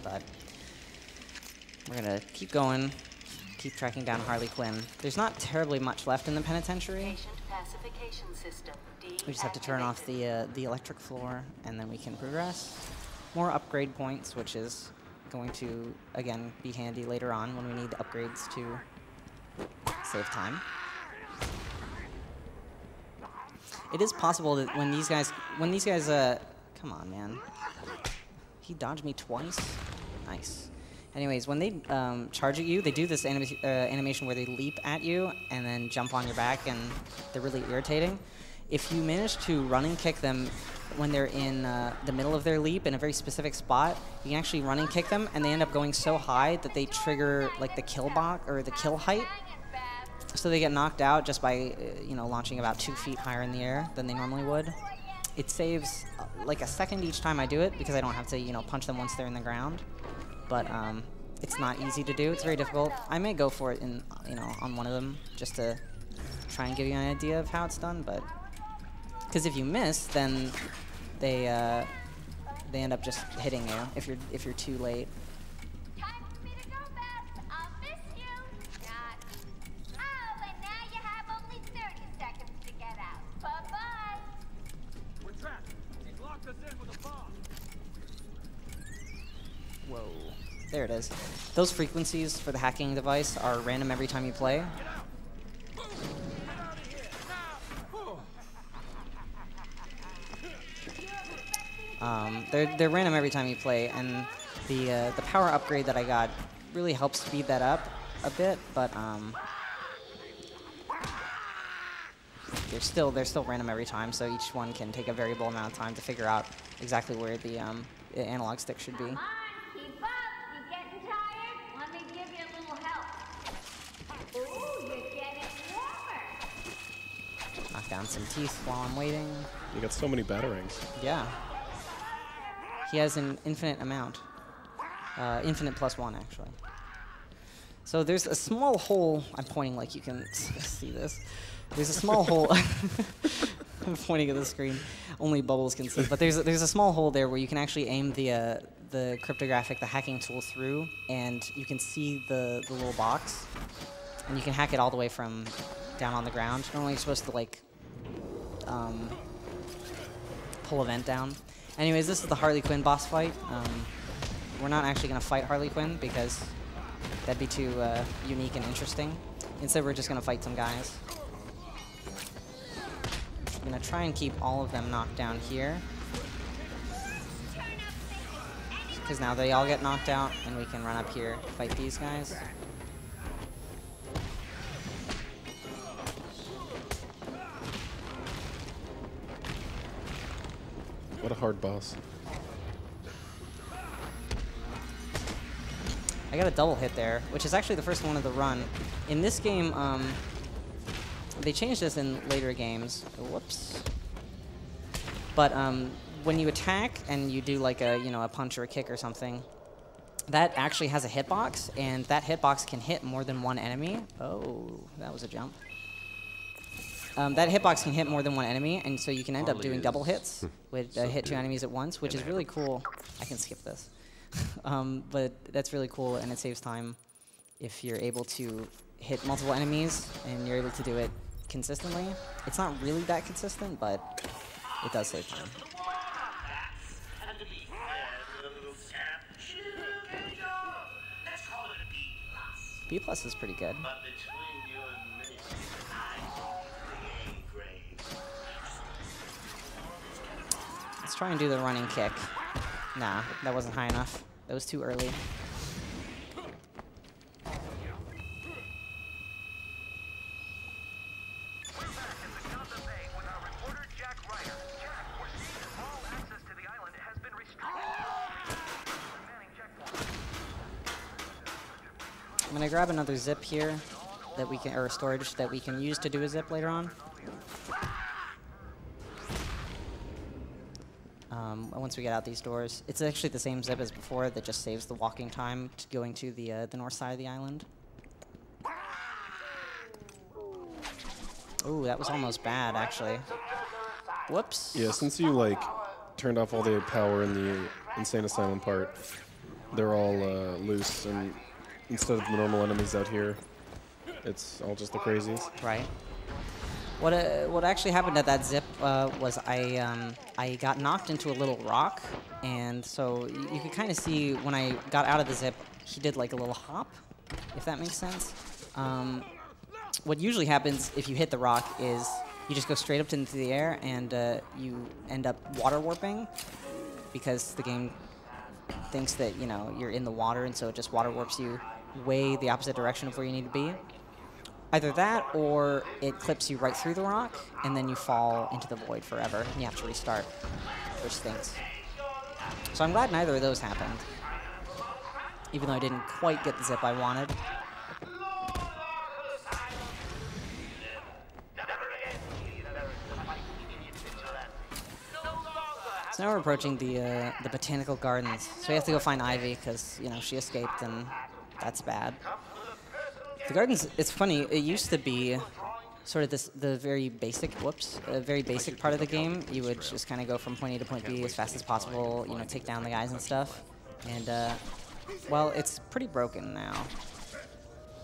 but we're gonna keep going, keep tracking down Harley Quinn. There's not terribly much left in the penitentiary. We just have to turn off the electric floor, and then we can progress. More upgrade points, which is going to, again, be handy later on when we need upgrades to save time. It is possible that when these guys, come on, man. He dodged me twice? Nice. Anyways, when they charge at you, they do this animation where they leap at you and then jump on your back, and they're really irritating. If you manage to running kick them when they're in the middle of their leap in a very specific spot, you can actually running kick them, and they end up going so high that they trigger like the kill box or the kill height. So they get knocked out just by you know, launching about 2 feet higher in the air than they normally would. It saves like a second each time I do it because I don't have to, you know, punch them once they're in the ground. But it's not easy to do. It's very difficult. I may go for it in, you know, on one of them just to try and give you an idea of how it's done, but because if you miss, then they end up just hitting you if you're too late. Time for me to go, Beth. I'll miss you. Oh, and now you have only 30 seconds to get out. Bye-bye. We're trapped. He's locked us in with a bomb. Whoa. There it is. Those frequencies for the hacking device are random every time you play. They're random every time you play, and the power upgrade that I got really helps speed that up a bit, but they're still random every time, so each one can take a variable amount of time to figure out exactly where the analog stick should be. Come on, keep up. You getting tired? Let me give you a little help. Ooh, you're getting warmer. Knock down some teeth while I'm waiting. You got so many batarangs. Yeah. He has an infinite amount. Infinite plus one, actually. So there's a small hole. I'm pointing like you can see this. There's a small hole. I'm pointing at the screen. Only Bubbles can see. But there's a small hole there where you can actually aim the cryptographic, the hacking tool through, and you can see the little box. And you can hack it all the way from down on the ground. Normally you're supposed to, like, pull a vent down. Anyways, this is the Harley Quinn boss fight. We're not actually going to fight Harley Quinn because that'd be too unique and interesting. Instead, we're just going to fight some guys. I'm going to try and keep all of them knocked down here. Because now they all get knocked out, and we can run up here and fight these guys. What a hard boss. I got a double hit there, which is actually the first one of the run. In this game, they changed this in later games. Whoops. But when you attack and you do like a punch or a kick or something, that actually has a hitbox, and that hitbox can hit more than one enemy. Oh, that was a jump. That hitbox can hit more than one enemy, and so you can end up doing double hits with hit two enemies at once, which is really cool. I can skip this. But that's really cool, and it saves time if you're able to hit multiple enemies and you're able to do it consistently. It's not really that consistent, but it does save time. B+ is pretty good. Let's try and do the running kick. Nah, that wasn't high enough. That was too early. I'm gonna grab another zip here that we can, or storage that we can use to do a zip later on. Once we get out these doors, it's actually the same zip as before that just saves the walking time to going to the north side of the island. Ooh, that was almost bad, actually. Whoops. Yeah, since you like turned off all the power in the Insane Asylum part, they're all loose, and instead of the normal enemies out here, it's all just the crazies. Right. What actually happened at that zip was I got knocked into a little rock, and so you could kind of see when I got out of the zip, he did like a little hop, if that makes sense. What usually happens if you hit the rock is you just go straight up into the air, and you end up water warping because the game thinks that you're in the water, and so it just water warps you way the opposite direction of where you need to be. Either that, or it clips you right through the rock, and then you fall into the void forever, and you have to restart, which stinks. So I'm glad neither of those happened, even though I didn't quite get the zip I wanted. So now we're approaching the botanical gardens. So we have to go find Ivy because, you know, she escaped and that's bad. The gardens, it's funny, it used to be sort of the very basic, very basic part of the game. You would just kind of go from point A to point B as fast as possible, you know, take down the guys and stuff. And, well, it's pretty broken now.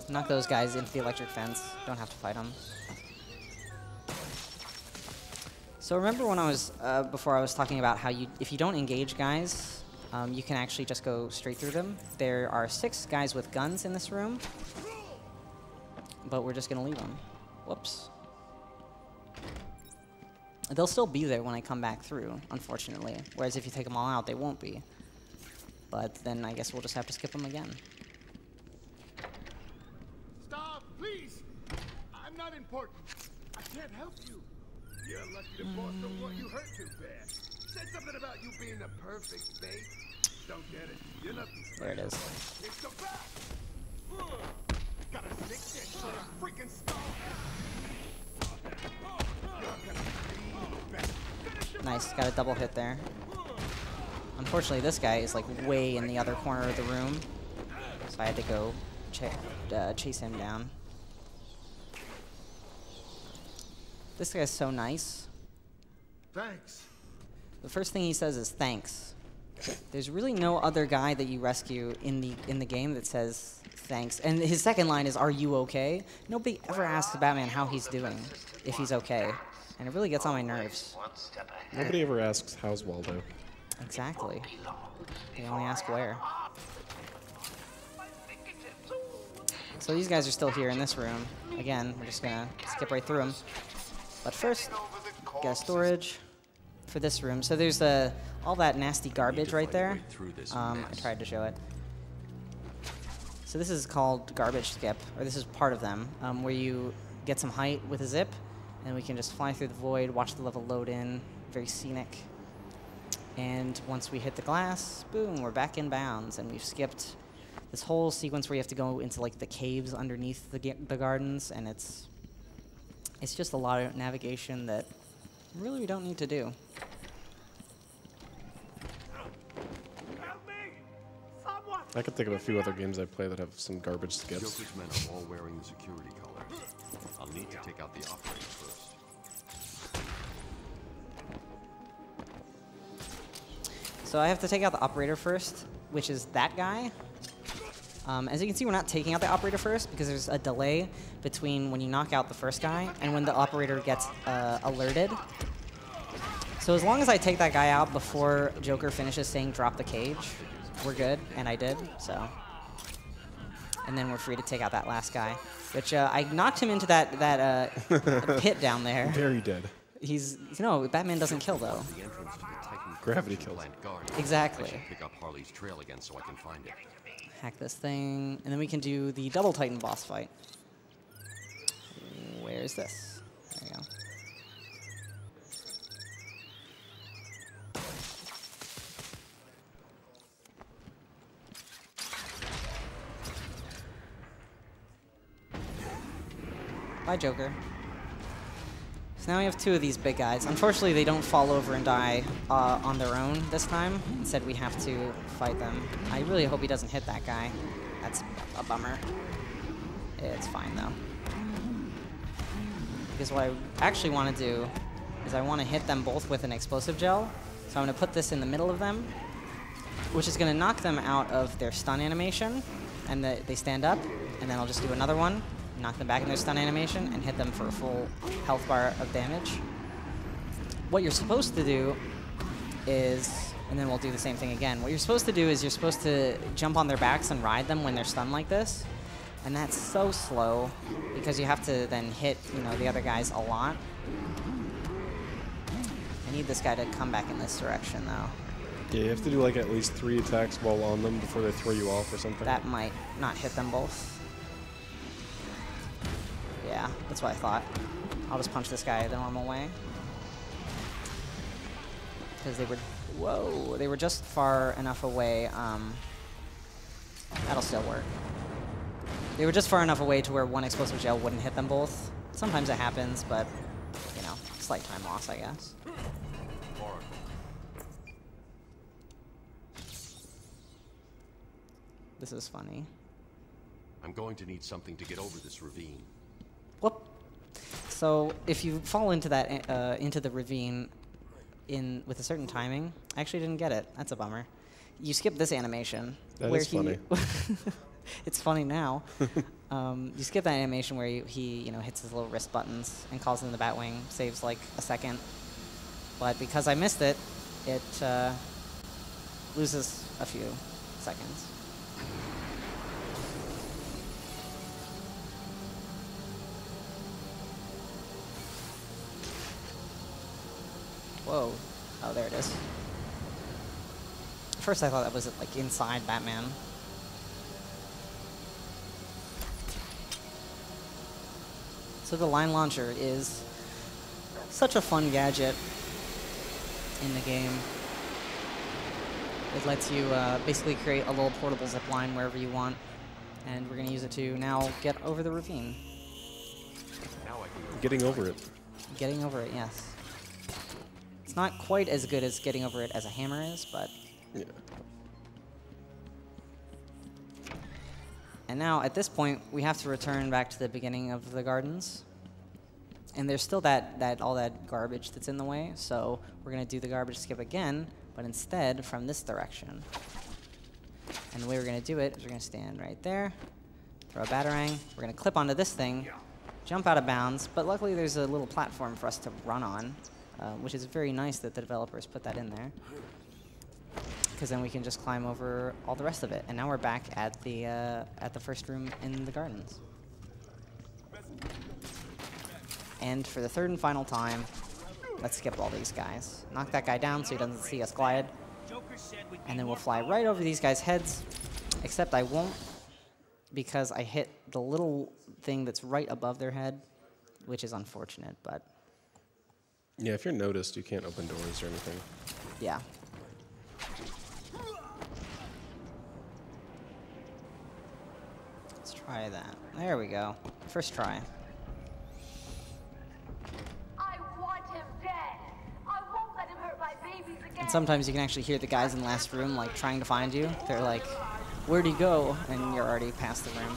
Knock those guys into the electric fence. Don't have to fight them. So remember when I was, before I was talking about how if you don't engage guys, you can actually just go straight through them. There are 6 guys with guns in this room, but we're just gonna leave them. Whoops. They'll still be there when I come back through, unfortunately. Whereas if you take them all out, they won't be. But then I guess we'll just have to skip them again. Stop, please! I'm not important. I can't help you. You're lucky the boss don't want you hurt too bad. Said something about you being the perfect bait. Don't get it. You're nothing special. There it is. It's the back! Gotta stick that to the freaking skull! Nice, got a double hit there. Unfortunately, this guy is like way in the other corner of the room, so I had to go chase him down. This guy's so nice. Thanks. The first thing he says is thanks. There's really no other guy that you rescue in the game that says thanks. And his second line is, "Are you okay?" Nobody ever asks Batman how he's doing, if he's okay, and it really gets on my nerves. Nobody ever asks, "How's Waldo?" Exactly. They only ask where. So these guys are still here in this room. Again, we're just gonna skip right through them. But first, get a storage for this room. So there's all that nasty garbage right there. I tried to show it. So this is called garbage skip, or this is part of them, where you get some height with a zip, and we can just fly through the void, watch the level load in, very scenic. And once we hit the glass, boom, we're back in bounds, and we've skipped this whole sequence where you have to go into like the caves underneath the gardens, and it's just a lot of navigation that really we don't need to do. I could think of a few other games I play that have some garbage skips. Joker's men are all wearing the security colors. I'll need to take out the operator first. So I have to take out the operator first, which is that guy. As you can see, we're not taking out the operator first because there's a delay between when you knock out the first guy and when the operator gets alerted. So as long as I take that guy out before Joker finishes saying drop the cage, we're good, and I did, so. And then we're free to take out that last guy, which I knocked him into that pit down there. Very dead. No, Batman doesn't kill, though. Gravity kills. Exactly. I should pick up Harley's trail again so I can find it. Hack this thing, and then we can do the Double Titan boss fight. Where is this? There we go. Bye, Joker. So now we have 2 of these big guys. Unfortunately, they don't fall over and die on their own this time. Instead, we have to fight them. I really hope he doesn't hit that guy. That's a bummer. It's fine, though. Because what I actually want to do is I want to hit them both with an explosive gel. So I'm going to put this in the middle of them, which is going to knock them out of their stun animation. And they stand up, and then I'll just do another one. Knock them back in their stun animation and hit them for a full health bar of damage. What you're supposed to do is, and then we'll do the same thing again. What you're supposed to do is you're supposed to jump on their backs and ride them when they're stunned like this. And that's so slow because you have to then hit, the other guys a lot. I need this guy to come back in this direction though. Yeah, you have to do like at least 3 attacks while on them before they throw you off or something. That might not hit them both. Yeah, that's what I thought. I'll just punch this guy the normal way. Because they were just far enough away. That'll still work. They were just far enough away to where one explosive gel wouldn't hit them both. Sometimes it happens, but, slight time loss, I guess. This is funny. I'm going to need something to get over this ravine. Whoop. So if you fall into that into the ravine with a certain timing, I actually didn't get it. That's a bummer. You skip this animation. That where is funny. It's funny now. You skip that animation where he hits his little wrist buttons and calls in the Batwing, saves like a second. But because I missed it, it loses a few seconds. Whoa. Oh, there it is. At first I thought that was like inside Batman. So the line launcher is such a fun gadget in the game. It lets you basically create a little portable zip line wherever you want, and we're going to use it to now get over the ravine. Getting over it. Getting over it, yes. It's not quite as good as getting over it as a hammer is, but... Yeah. And now, at this point, we have to return back to the beginning of the gardens. And there's still all that garbage that's in the way, so we're going to do the garbage skip again, but instead from this direction. And the way we're going to do it is we're going to stand right there, throw a batarang, we're going to clip onto this thing, jump out of bounds, but luckily there's a little platform for us to run on, which is very nice that the developers put that in there. Because then we can just climb over all the rest of it. And now we're back at the first room in the gardens. And for the third and final time, let's skip all these guys. Knock that guy down so he doesn't see us glide. And then we'll fly right over these guys' heads. Except I won't, because I hit the little thing that's right above their head, which is unfortunate, but... Yeah, if you're noticed, you can't open doors or anything. Yeah. Let's try that. There we go. First try. I want him dead. I won't let him hurt my babies again. And sometimes you can actually hear the guys in the last room like trying to find you. They're like, "Where'd he go?" And you're already past the room.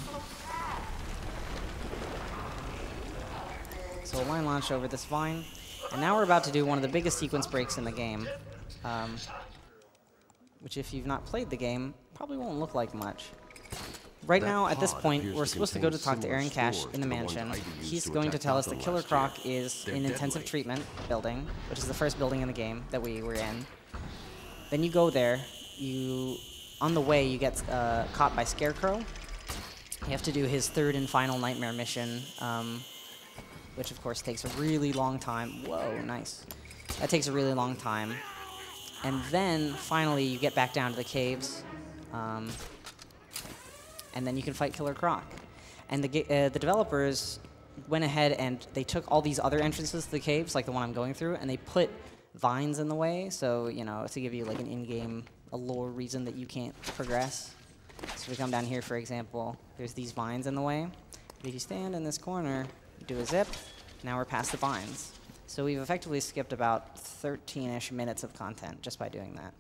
So we'll line launch over this vine. And now we're about to do one of the biggest sequence breaks in the game. Which if you've not played the game, probably won't look like much. Right now, at this point, we're supposed to go to talk to Aaron Cash in the mansion. He's going to tell us that Killer Croc is in intensive treatment building, which is the first building in the game that we were in. Then you go there. On the way, you get caught by Scarecrow. You have to do his third and final nightmare mission, which of course takes a really long time. Whoa, nice. That takes a really long time. And then, finally, you get back down to the caves. And then you can fight Killer Croc. And the developers went ahead and they took all these other entrances to the caves, like the one I'm going through, and they put vines in the way, so, to give you like an in-game, a lore reason that you can't progress. So we come down here, for example, there's these vines in the way. But if you stand in this corner, do a zip, now we're past the vines. So we've effectively skipped about 13-ish minutes of content just by doing that.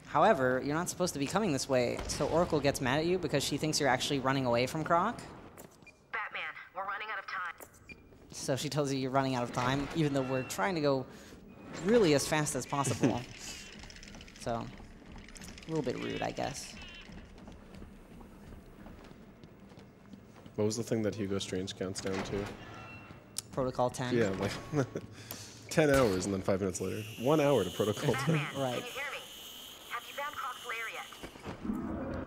However, you're not supposed to be coming this way, so Oracle gets mad at you because she thinks you're actually running away from Croc. Batman, we're running out of time. So she tells you you're running out of time, even though we're trying to go really as fast as possible. So, a little bit rude, I guess. What was the thing that Hugo Strange counts down to? Protocol 10. Yeah, like 10 hours and then 5 minutes later. 1 hour to Protocol 10. Right.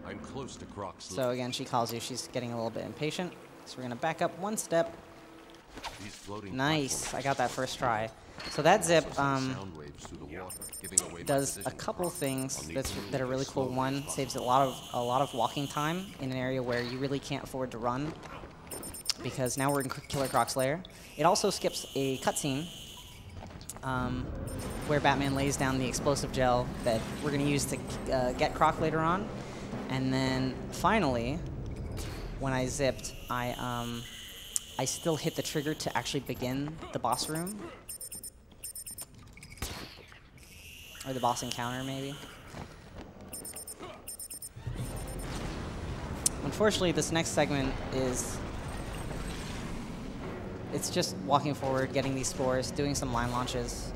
I'm close to Croc's. So again, she calls you. She's getting a little bit impatient. So we're going to back up one step. Nice. I got that first try. So that zip does a couple things that are really cool. One, saves a lot of walking time in an area where you really can't afford to run, because now we're in Killer Croc's lair. It also skips a cutscene where Batman lays down the explosive gel that we're going to use to get Croc later on. And then finally, when I zipped, I I still hit the trigger to actually begin the boss room. Or the boss encounter, maybe. Unfortunately, this next segment is... It's just walking forward, getting these spores, doing some line launches.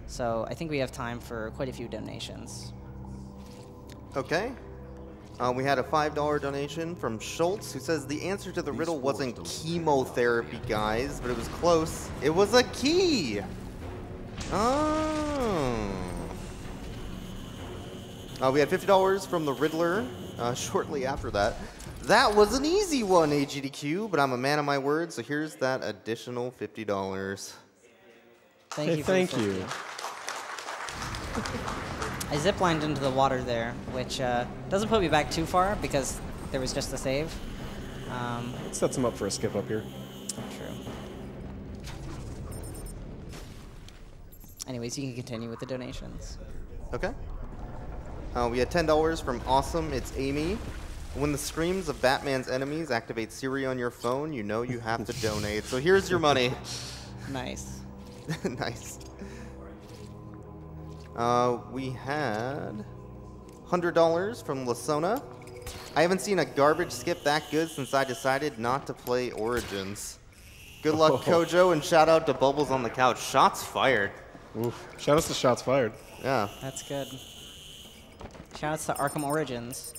So I think we have time for quite a few donations. Okay. We had a $5 donation from Schultz, who says the answer to the riddle wasn't chemotherapy, guys, but it was close. It was a key! Oh. We had $50 from the Riddler shortly after that. That was an easy one, AGDQ, but I'm a man of my word, so here's that additional $50. Thank you. Thank you. I ziplined into the water there, which doesn't put me back too far because there was just a save. It sets him up for a skip up here. True. Anyways, you can continue with the donations. Okay. We had $10 from Awesome. It's Amy. When the screams of Batman's enemies activate Siri on your phone, you know you have to donate. So here's your money. Nice. Nice. We had $100 from Lasona. I haven't seen a garbage skip that good since I decided not to play Origins. Good luck, Kojo, and shout out to Bubbles on the Couch. Shots fired. Oof. Shout out to Shots Fired. Yeah. That's good. Shout outs to Arkham Origins.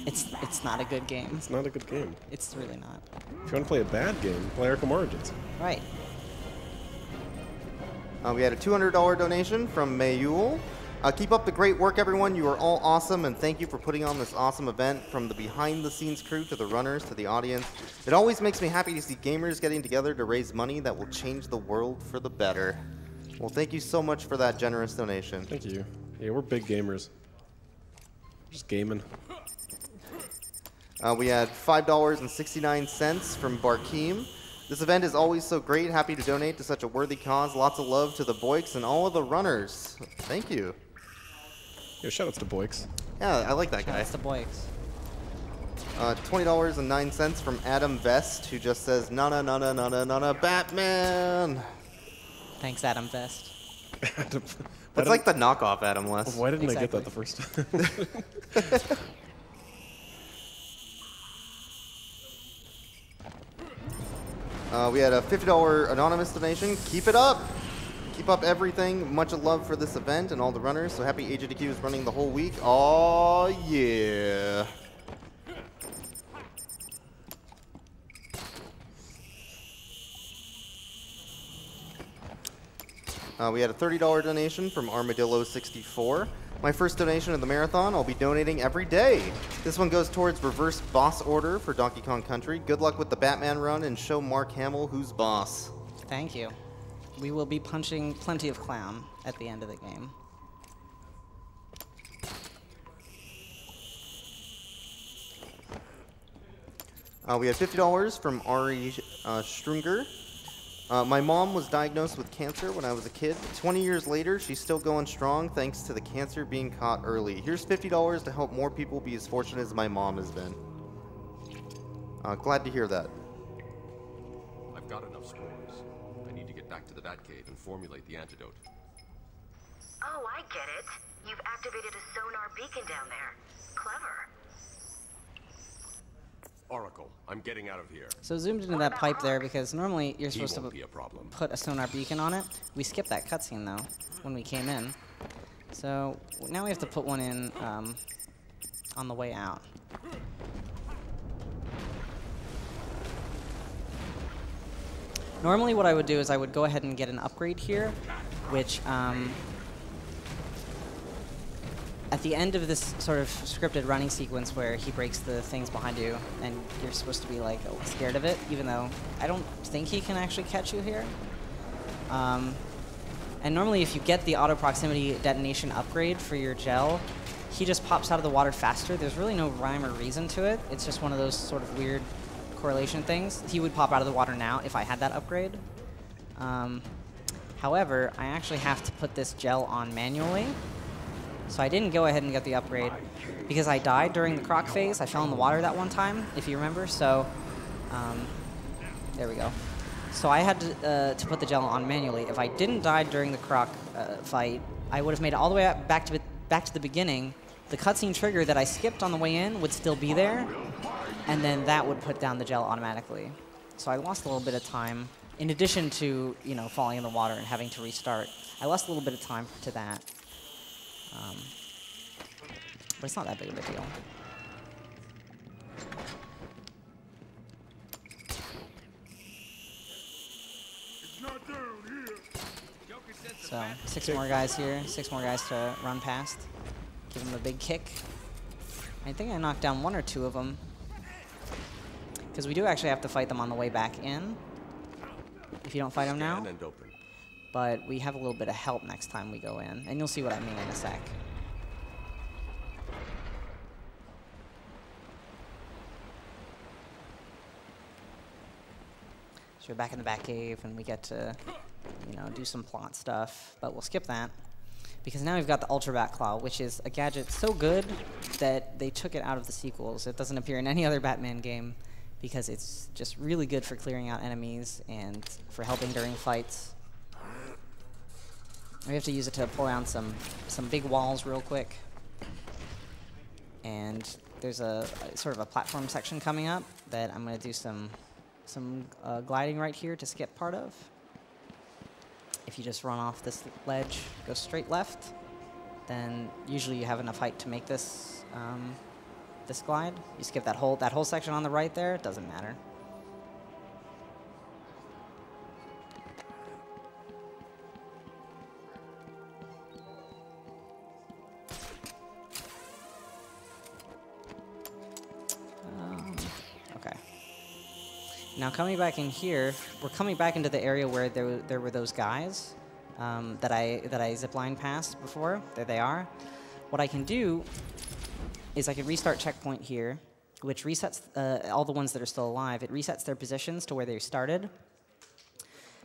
It's not a good game. It's not a good game. It's really not. If you want to play a bad game, play Arkham Origins. Right. We had a $200 donation from Mayul. Keep up the great work, everyone. You are all awesome, and thank you for putting on this awesome event. From the behind-the-scenes crew to the runners to the audience, it always makes me happy to see gamers getting together to raise money that will change the world for the better. Well, thank you so much for that generous donation. Thank you. Yeah, we're big gamers. Just gaming. We had $5.69 from Barkeem. This event is always so great. Happy to donate to such a worthy cause. Lots of love to the Boyks and all of the runners. Thank you. Yeah, shout-outs to Boyks. Yeah, I like that guy. Shout-outs to Boyks. $20.09 from Adam Vest, who just says, na-na-na-na-na-na-na, Batman! Thanks, Adam Vest. That's like the knockoff Adam West. Why didn't I get that the first time? We had a $50 anonymous donation. Keep it up! Keep up everything. Much love for this event and all the runners. So happy AGDQ is running the whole week. Oh yeah! We had a $30 donation from Armadillo64. My first donation of the marathon. I'll be donating every day. This one goes towards reverse boss order for Donkey Kong Country. Good luck with the Batman run and show Mark Hamill who's boss. Thank you. We will be punching plenty of clown at the end of the game. We had $50 from Ari Strunger. My mom was diagnosed with cancer when I was a kid. 20 years later, she's still going strong thanks to the cancer being caught early. Here's $50 to help more people be as fortunate as my mom has been. Glad to hear that. I've got enough spores. I need to get back to the Batcave and formulate the antidote. Oh, I get it. You've activated a sonar beacon down there. Clever. Oracle, I'm getting out of here. So zoomed into that pipe there because normally you're supposed to problem. put a sonar beacon on it. We skipped that cutscene though when we came in. So now we have to put one in on the way out. Normally what I would do is I would go ahead and get an upgrade here, which at the end of this sort of scripted running sequence where he breaks the things behind you and you're supposed to be like scared of it, even though I don't think he can actually catch you here. And normally if you get the auto proximity detonation upgrade for your gel, he just pops out of the water faster. There's really no rhyme or reason to it. It's just one of those sort of weird correlation things. He would pop out of the water now if I had that upgrade. However, I actually have to put this gel on manually. So I didn't go ahead and get the upgrade because I died during the croc phase. I fell in the water that one time, if you remember. So There we go. So I had to put the gel on manually. If I didn't die during the croc fight, I would have made it all the way up back to the beginning. The cutscene trigger that I skipped on the way in would still be there, and then that would put down the gel automatically. So I lost a little bit of time, in addition to, you know, falling in the water and having to restart. I lost a little bit of time to that. But it's not that big of a deal. So 6 more guys here, 6 more guys to run past. Give them a big kick. I think I knocked down 1 or 2 of them. Because we do actually have to fight them on the way back in. If you don't fight them now. But we have a little bit of help next time we go in. And you'll see what I mean in a sec. So we're back in the Batcave, and we get to, you know, do some plot stuff. But we'll skip that. Because now we've got the Ultra Bat Claw, which is a gadget so good that they took it out of the sequels. It doesn't appear in any other Batman game because it's just really good for clearing out enemies and for helping during fights. We have to use it to pull down some big walls real quick. And there's a sort of a platform section coming up that I'm going to do some gliding right here to skip part of. If you just run off this ledge, go straight left, then usually you have enough height to make this this glide. You skip that whole section on the right there, it doesn't matter. Okay. Now coming back in here, we're coming back into the area where there were those guys that I ziplined past before. There they are. What I can do is I can restart checkpoint here, which resets all the ones that are still alive. It resets their positions to where they started.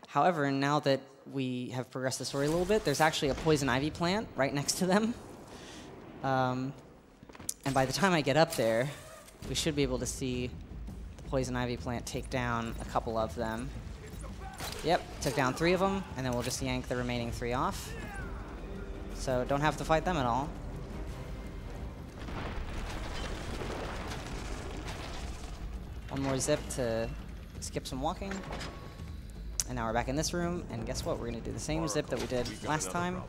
However, now that we have progressed the story a little bit, there's actually a poison ivy plant right next to them. And by the time I get up there, we should be able to see the poison ivy plant take down a couple of them. Yep, took down 3 of them, and then we'll just yank the remaining 3 off. So don't have to fight them at all. One more zip to skip some walking. And now we're back in this room, and guess what? We're going to do the same zip that we did last time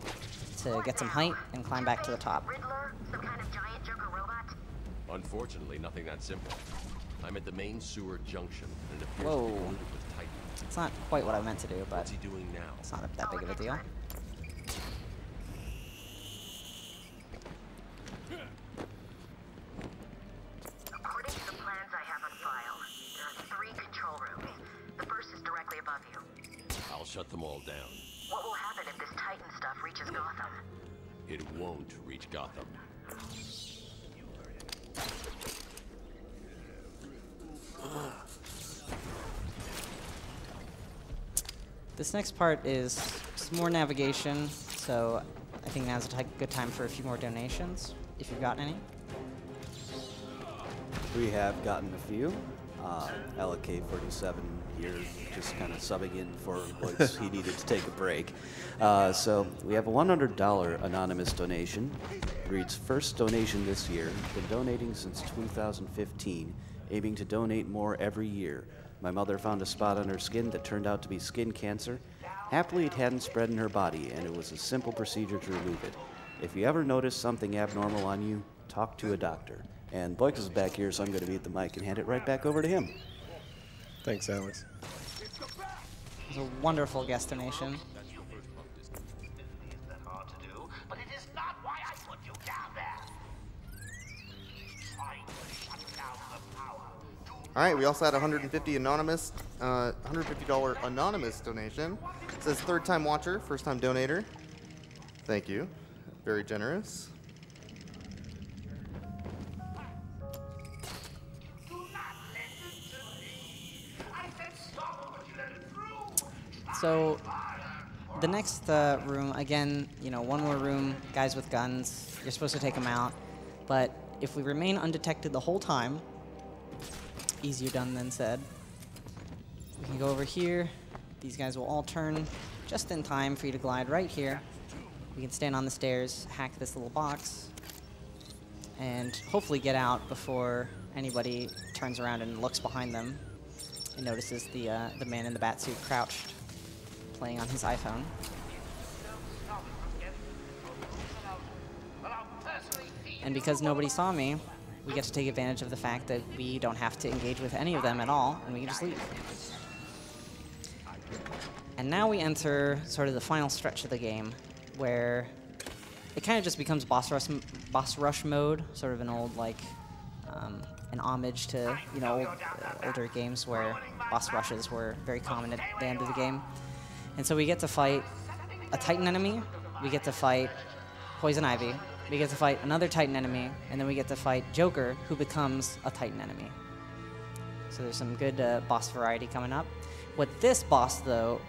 to get some height and climb back to the top. Riddler? Some kind of giant Joker robot? Unfortunately, nothing that simple. I'm at the main sewer junction, and it appears Whoa. to be loaded with Titan. It's not quite what I meant to do, but What's he doing now? It's not that big of a deal. According to the plans I have on file, there are 3 control rooms. The first is directly above you. I'll shut them all down. What will happen if this Titan stuff reaches Gotham? It won't reach Gotham. This next part is some more navigation, so I think now's a good time for a few more donations, if you've got any. We have gotten a few. LK47 here, just kind of subbing in for Boyce. He needed to take a break. So we have a $100 anonymous donation. It reads, first donation this year. Been donating since 2015, aiming to donate more every year. My mother found a spot on her skin that turned out to be skin cancer. Happily, it hadn't spread in her body, and it was a simple procedure to remove it. If you ever notice something abnormal on you, talk to a doctor. And Boyce is back here, so I'm going to beat the mic and hand it right back over to him. Thanks, Alex. It was a wonderful guest donation. Hard to do, but it is not why I put you down there. Trying to shut down the power. All right, we also had $150 anonymous, $150 anonymous donation. It says third time watcher, first time donator. Thank you, very generous. So the next room, again, you know, one more room, guys with guns. You're supposed to take them out. But if we remain undetected the whole time, easier done than said. You go over here. These guys will all turn just in time for you to glide right here. We can stand on the stairs, hack this little box, and hopefully get out before anybody turns around and looks behind them and notices the man in the bat suit crouched, playing on his iPhone. And because nobody saw me, we get to take advantage of the fact that we don't have to engage with any of them at all, and we can just leave. And now we enter sort of the final stretch of the game, where it kind of just becomes boss rush mode, sort of an old, like, an homage to, you know, older games where boss rushes were very common at the end of the game. And so we get to fight a Titan enemy, we get to fight Poison Ivy, we get to fight another Titan enemy, and then we get to fight Joker, who becomes a Titan enemy. So there's some good boss variety coming up. With this boss, though,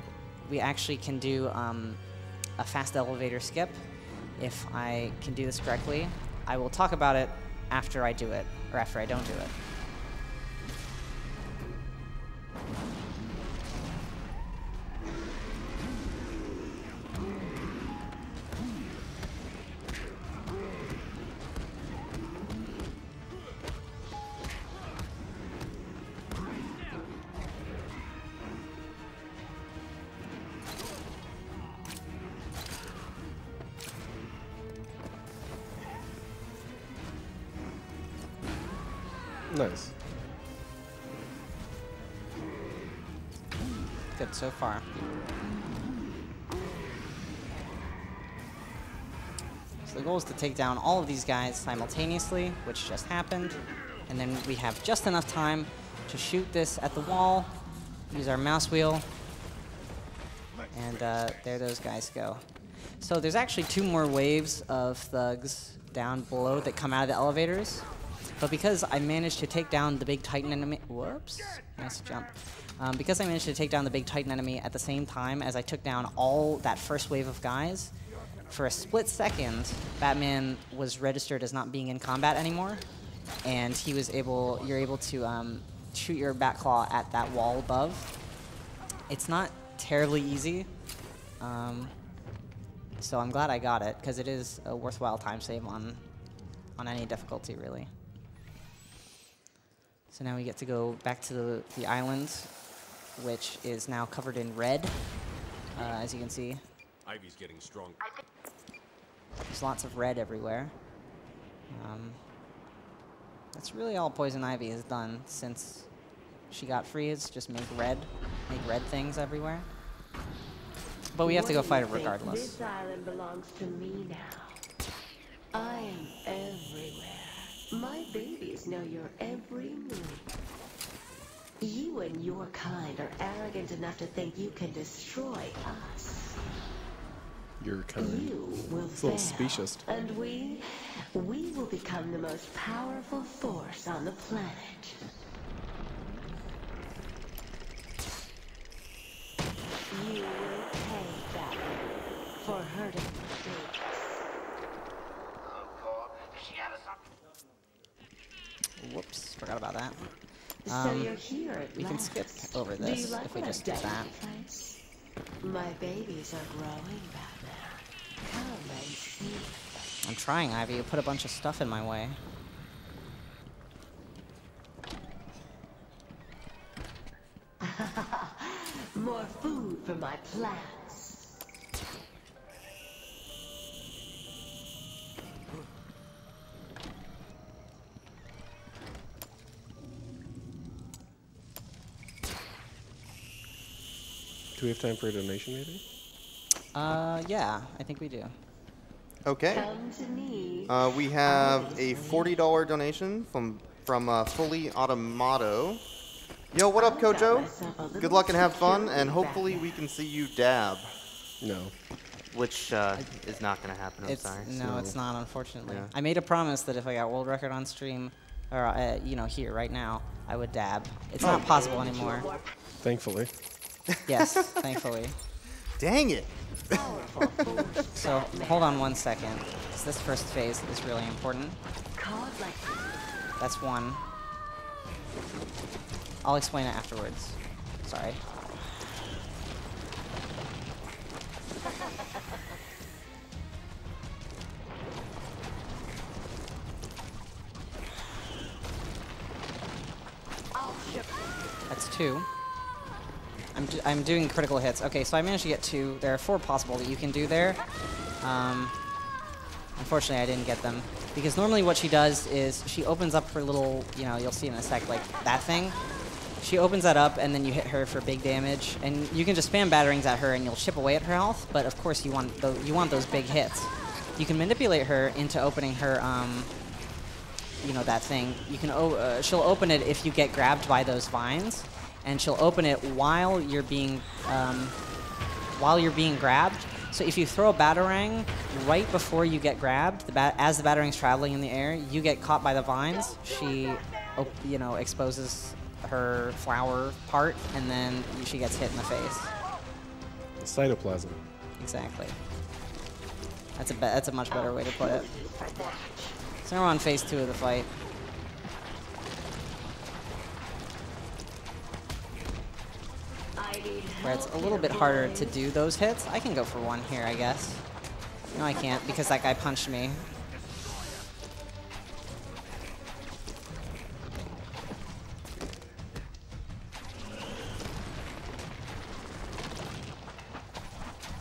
we actually can do a fast elevator skip. If I can do this correctly, I will talk about it after I do it, or after I don't do it. Nice. Good so far. So the goal is to take down all of these guys simultaneously, which just happened. And then we have just enough time to shoot this at the wall, use our mouse wheel, and there those guys go. So there's actually 2 more waves of thugs down below that come out of the elevators. But because I managed to take down the big Titan enemy, whoops, nice jump. Because I managed to take down the big Titan enemy at the same time as I took down all that first wave of guys, for a split second, Batman was registered as not being in combat anymore, and he was able, you're able to shoot your Batclaw at that wall above. It's not terribly easy, so I'm glad I got it, because it is a worthwhile time save on any difficulty, really. So now we get to go back to the island, which is now covered in red, as you can see. Ivy's getting strong. There's lots of red everywhere. That's really all Poison Ivy has done since she got free, is just make red things everywhere. But we have to go fight it regardless. This island belongs to me now. I am everywhere. My babies know your every move. You and your kind are arrogant enough to think you can destroy us. Your kind. You will It's a little fail, specious. and we will become the most powerful force on the planet. You will pay Batman for hurting my babies. Whoops, forgot about that. So you're here at we can skip over this if we just do that. My babies are growing, Batman. Come and see. I'm trying, Ivy. You put a bunch of stuff in my way. More food for my plants. Do we have time for a donation, maybe? Yeah, I think we do. Okay. Come to me. We have a $40 donation from Fully Automato. Yo, what up, Kojo? Good luck and have fun, and hopefully we can see you dab. No. Which is not going to happen, I'm sorry. No, it's not, unfortunately. Yeah. I made a promise that if I got world record on stream, or, you know, here, right now, I would dab. It's not possible anymore. Thankfully. Yes, thankfully. Dang it! So, hold on one second, because this first phase is really important. That's one. I'll explain it afterwards. Sorry. 2. I'm doing critical hits. Okay, so I managed to get 2. There are 4 possible that you can do there. Unfortunately, I didn't get them. Because normally what she does is she opens up her little, you know, you'll see in a sec, like that thing. She opens that up, and then you hit her for big damage. And you can just spam batterings at her, and you'll chip away at her health. But of course, you want those big hits. You can manipulate her into opening her, you know, that thing. You can she'll open it if you get grabbed by those vines, and she'll open it while you're being grabbed. So if you throw a batarang right before you get grabbed, as the batarang's traveling in the air, you get caught by the vines. She, you know, exposes her flower part, and then she gets hit in the face. Cytoplasm. Exactly. That's a much better way to put it. So now we're on phase 2 of the fight. Where it's a little bit harder to do those hits. I can go for 1 here, I guess. No, I can't, because that guy punched me.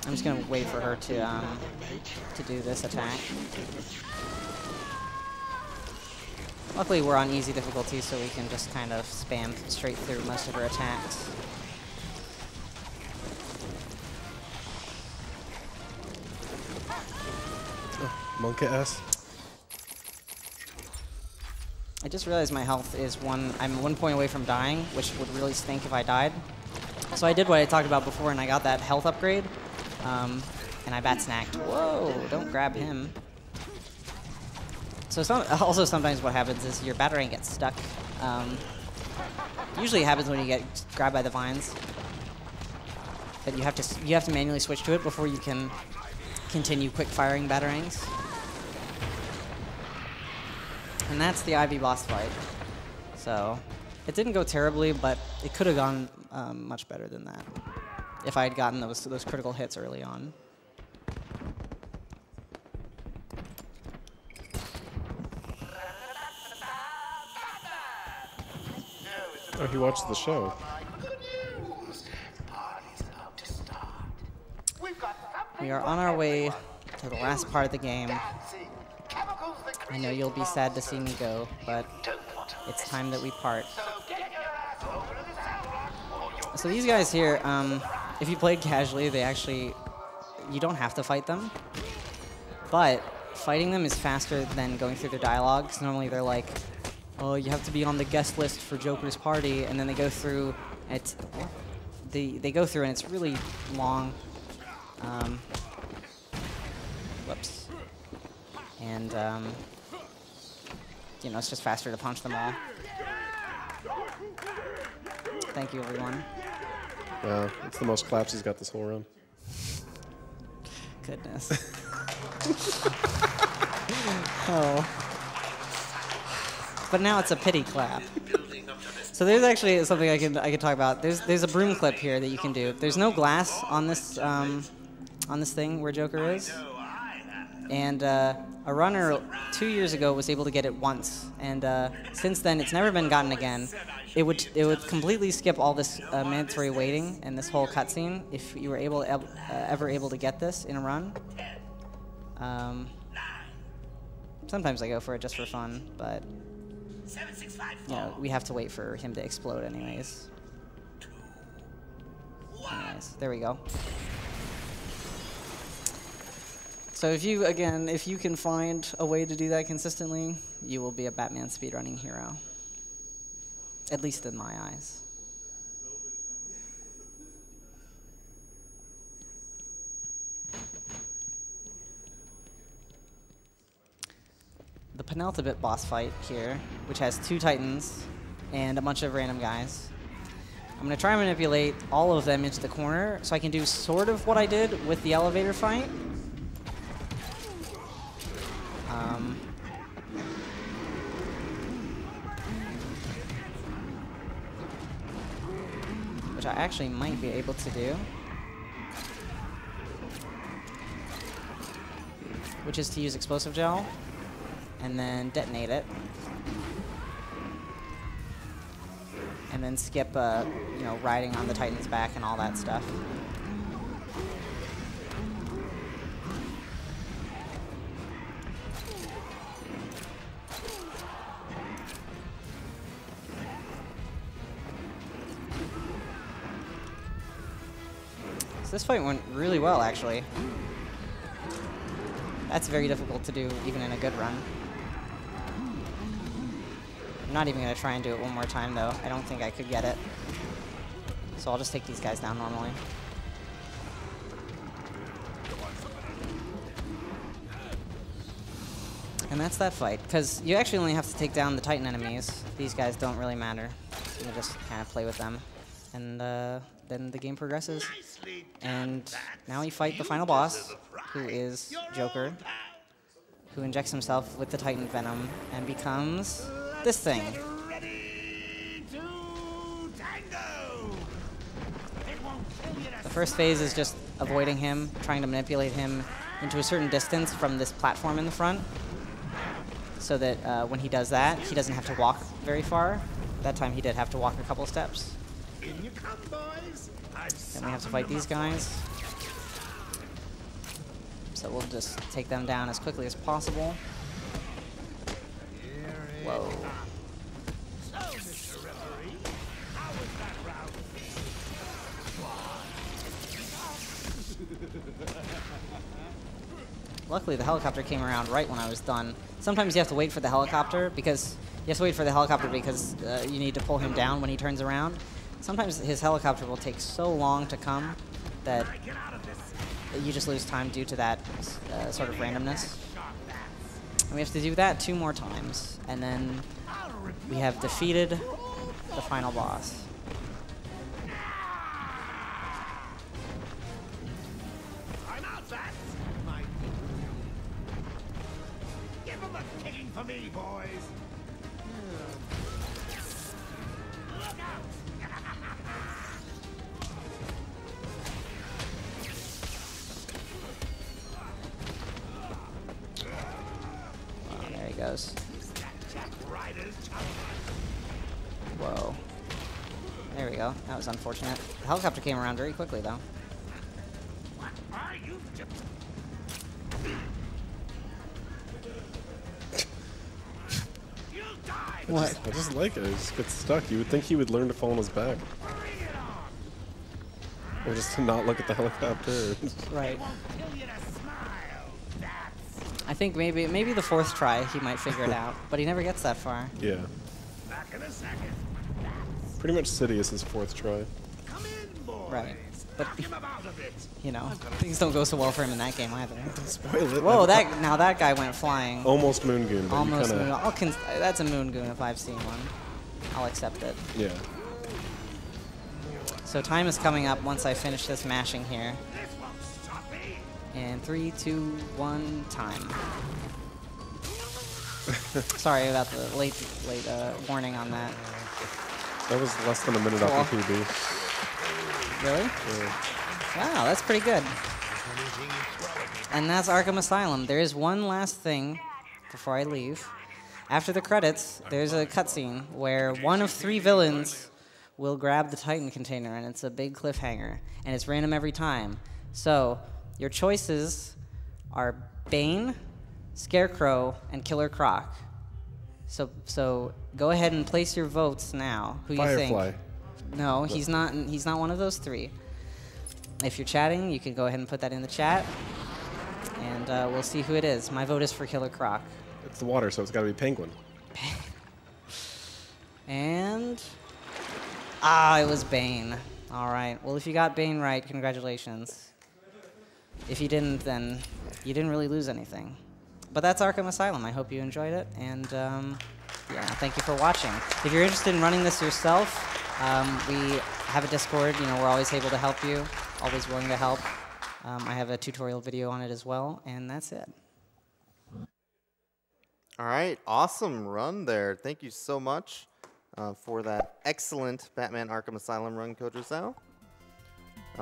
I'm just gonna wait for her to do this attack. Luckily, we're on easy difficulty, so we can just kind of spam straight through most of her attacks. Monka S. I just realized my health is I'm 1 point away from dying, which would really stink if I died. So I did what I talked about before, and I got that health upgrade. And I bat snacked. Whoa, don't grab him. So also sometimes what happens is your batarang gets stuck. Usually it happens when you get grabbed by the vines. But you have to manually switch to it before you can continue quick firing batarangs. And that's the Ivy boss fight. So it didn't go terribly, but it could have gone much better than that if I had gotten those critical hits early on. Oh, he watched the show. We are on our way to the last part of the game. I know you'll be sad to see me go, but it's time that we part. So these guys here, if you played casually, you don't have to fight them. But fighting them is faster than going through their dialogue, 'cause normally they're like, oh, you have to be on the guest list for Joker's party, and then they go through, and they go through and it's really long. Whoops. And, you know, it's just faster to punch them all. Thank you, everyone. It's the most claps he's got this whole run. Goodness. Oh. But now it's a pity clap. So there's actually something I can talk about. There's a broom clip here that you can do. There's no glass on this thing where Joker is. And a runner 2 years ago was able to get it once, and since then it's never been gotten again. It would completely skip all this mandatory waiting and this whole cutscene if you were ever able to get this in a run. Sometimes I go for it just for fun, but you know, we have to wait for him to explode anyways. There we go. So if you can find a way to do that consistently, you will be a Batman speedrunning hero. At least in my eyes. The penultimate boss fight here, which has 2 Titans and a bunch of random guys. I'm going to try and manipulate all of them into the corner so I can do sort of what I did with the elevator fight. Which I actually might be able to do. Which is to use explosive gel and then detonate it. and then skip, you know, riding on the Titan's back and all that stuff. So this fight went really well, actually. That's very difficult to do, even in a good run. I'm not even going to try and do it one more time, though. I don't think I could get it. So I'll just take these guys down normally. And that's that fight, because you actually only have to take down the Titan enemies. These guys don't really matter. You just kind of play with them. And then the game progresses. And now we fight the final boss, who is Joker, who injects himself with the Titan Venom and becomes this thing. The first phase is just avoiding him, trying to manipulate him into a certain distance from this platform in the front, so that when he does that, he doesn't have to walk very far. That time he did have to walk a couple steps. In you come, boys. Then we have to fight these guys. So we'll just take them down as quickly as possible. Whoa. So, Mr. Referee, how was that round? Luckily, the helicopter came around right when I was done. Sometimes you have to wait for the helicopter because you need to pull him down when he turns around. Sometimes his helicopter will take so long to come that you just lose time due to that sort of randomness. And we have to do that 2 more times, and then we have defeated the final boss. I'm out, that's my... Give him a kicking for me, boys. Look out! There he goes. Whoa. There we go. That was unfortunate. The helicopter came around very quickly, though. What are you doing? What? I just like it. It just gets stuck. You would think he would learn to fall on his back. Or just to not look at the helicopter. Right. I think maybe the 4th try he might figure it out, but he never gets that far. Yeah. Back in a second. Pretty much Sidious's 4th try. Come in, boys. Right. But Knock him about a bit. you know, things don't go so well for him in that game either. Spoil it. Whoa, that guy went flying. Almost Moon Goon. But Almost you Moon. That's a Moon Goon if I've seen one. I'll accept it. Yeah. So time is coming up once I finish this mashing here. And 3, 2, 1, time. Sorry about the late warning on that. That was less than a minute off the PB. Really? Yeah. Wow, that's pretty good. And that's Arkham Asylum. There is one last thing before I leave. After the credits, there's a cutscene where one of 3 villains will grab the Titan container, and it's a big cliffhanger, and it's random every time. So your choices are Bane, Scarecrow, and Killer Croc. So go ahead and place your votes now. Who you think? Firefly. No, he's not. He's not one of those 3. If you're chatting, you can go ahead and put that in the chat, and we'll see who it is. My vote is for Killer Croc. It's the water, so it's got to be Penguin. And it was Bane. All right. Well, if you got Bane right, congratulations. If you didn't, then you didn't really lose anything. But that's Arkham Asylum. I hope you enjoyed it, and yeah, thank you for watching. If you're interested in running this yourself, we have a Discord. You know, we're always able to help you. Always willing to help. I have a tutorial video on it as well, and that's it. All right, awesome run there. Thank you so much for that excellent Batman Arkham Asylum run, cojosao.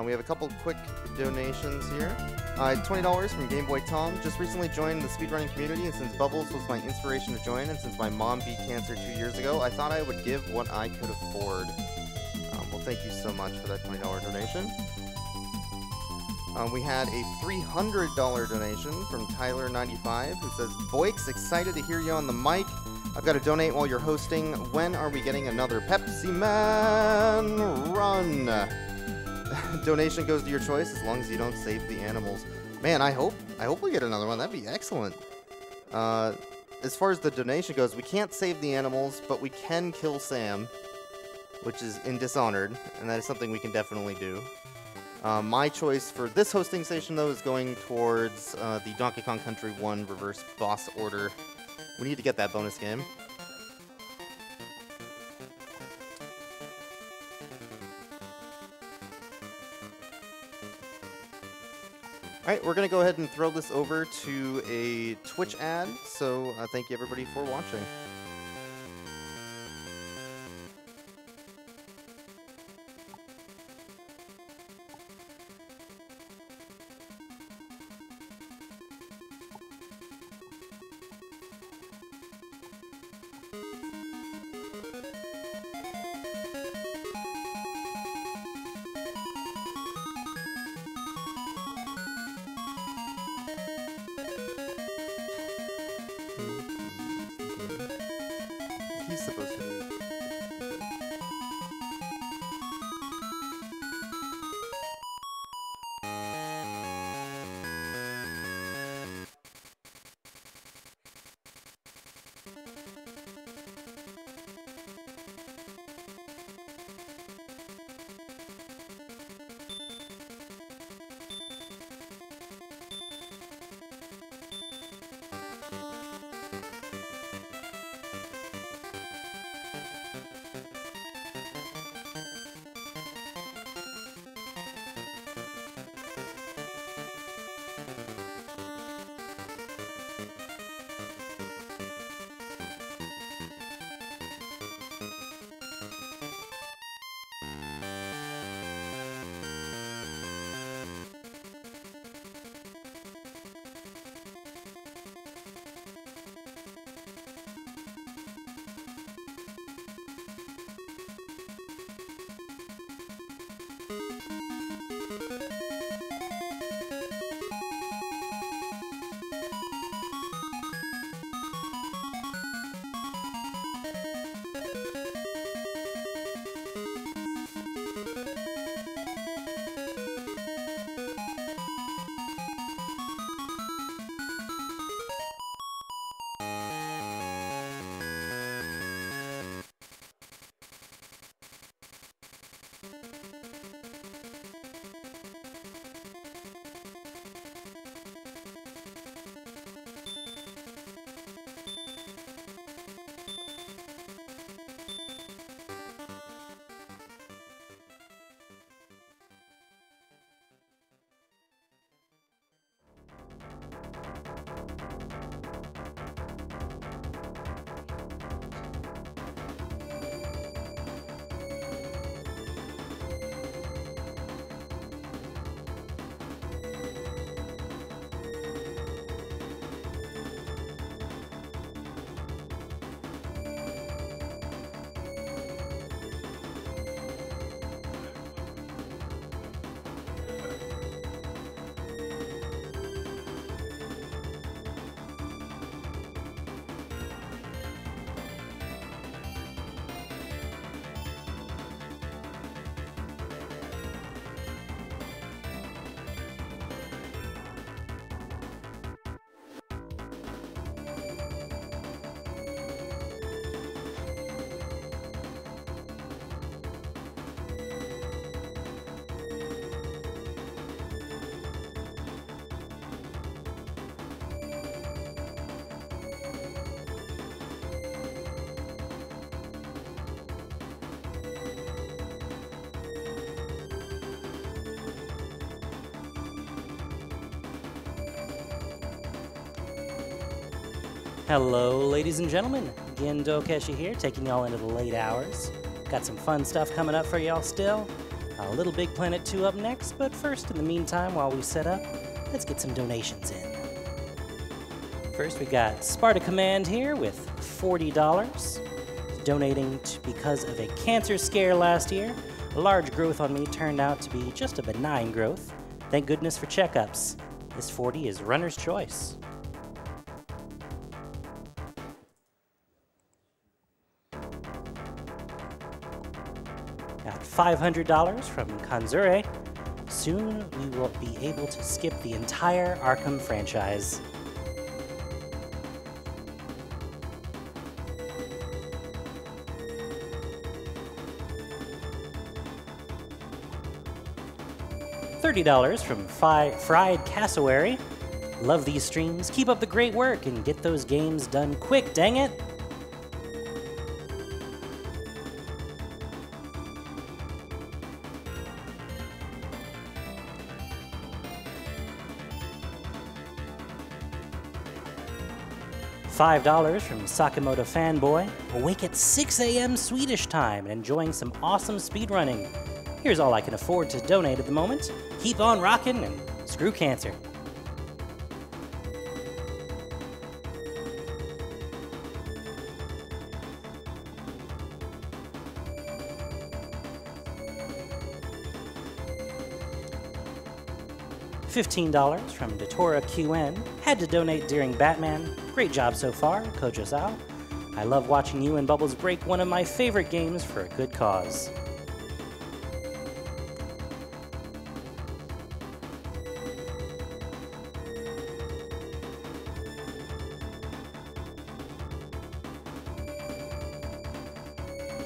We have a couple quick donations here. $20 from Game Boy Tom. Just recently joined the speedrunning community, and since Bubbles was my inspiration to join, and since my mom beat cancer 2 years ago, I thought I would give what I could afford. Well, thank you so much for that $20 donation. We had a $300 donation from Tyler95, who says, Boix, excited to hear you on the mic. I've got to donate while you're hosting. When are we getting another Pepsi Man run? Donation goes to your choice as long as you don't save the animals. Man, I hope we get another one. That'd be excellent. As far as the donation goes, we can't save the animals, but we can kill Sam, which is in Dishonored, and that is something we can definitely do. My choice for this hosting station, though, is going towards the Donkey Kong Country 1 Reverse Boss Order. We need to get that bonus game. Alright, we're going to go ahead and throw this over to a Twitch ad, so thank you everybody for watching. He's supposed to be. Hello, ladies and gentlemen. Gendo Keshi here, taking y'all into the late hours. Got some fun stuff coming up for y'all still. A Little Big Planet 2 up next, but first, in the meantime, while we set up, let's get some donations in. First, we got Sparta Command here with $40, donating because of a cancer scare last year. A large growth on me turned out to be just a benign growth. Thank goodness for checkups. This 40 is runner's choice. Got $500 from Kanzure. Soon we will be able to skip the entire Arkham franchise. $30 from Fried Cassowary. Love these streams. Keep up the great work and get those games done quick, dang it! $5 from Sakamoto Fanboy. Awake at 6 a.m. Swedish time and enjoying some awesome speedrunning. Here's all I can afford to donate at the moment. Keep on rockin' and screw cancer. $15 from Datora QN. Had to donate during Batman. Great job so far, cojosao. I love watching you and Bubbles break one of my favorite games for a good cause.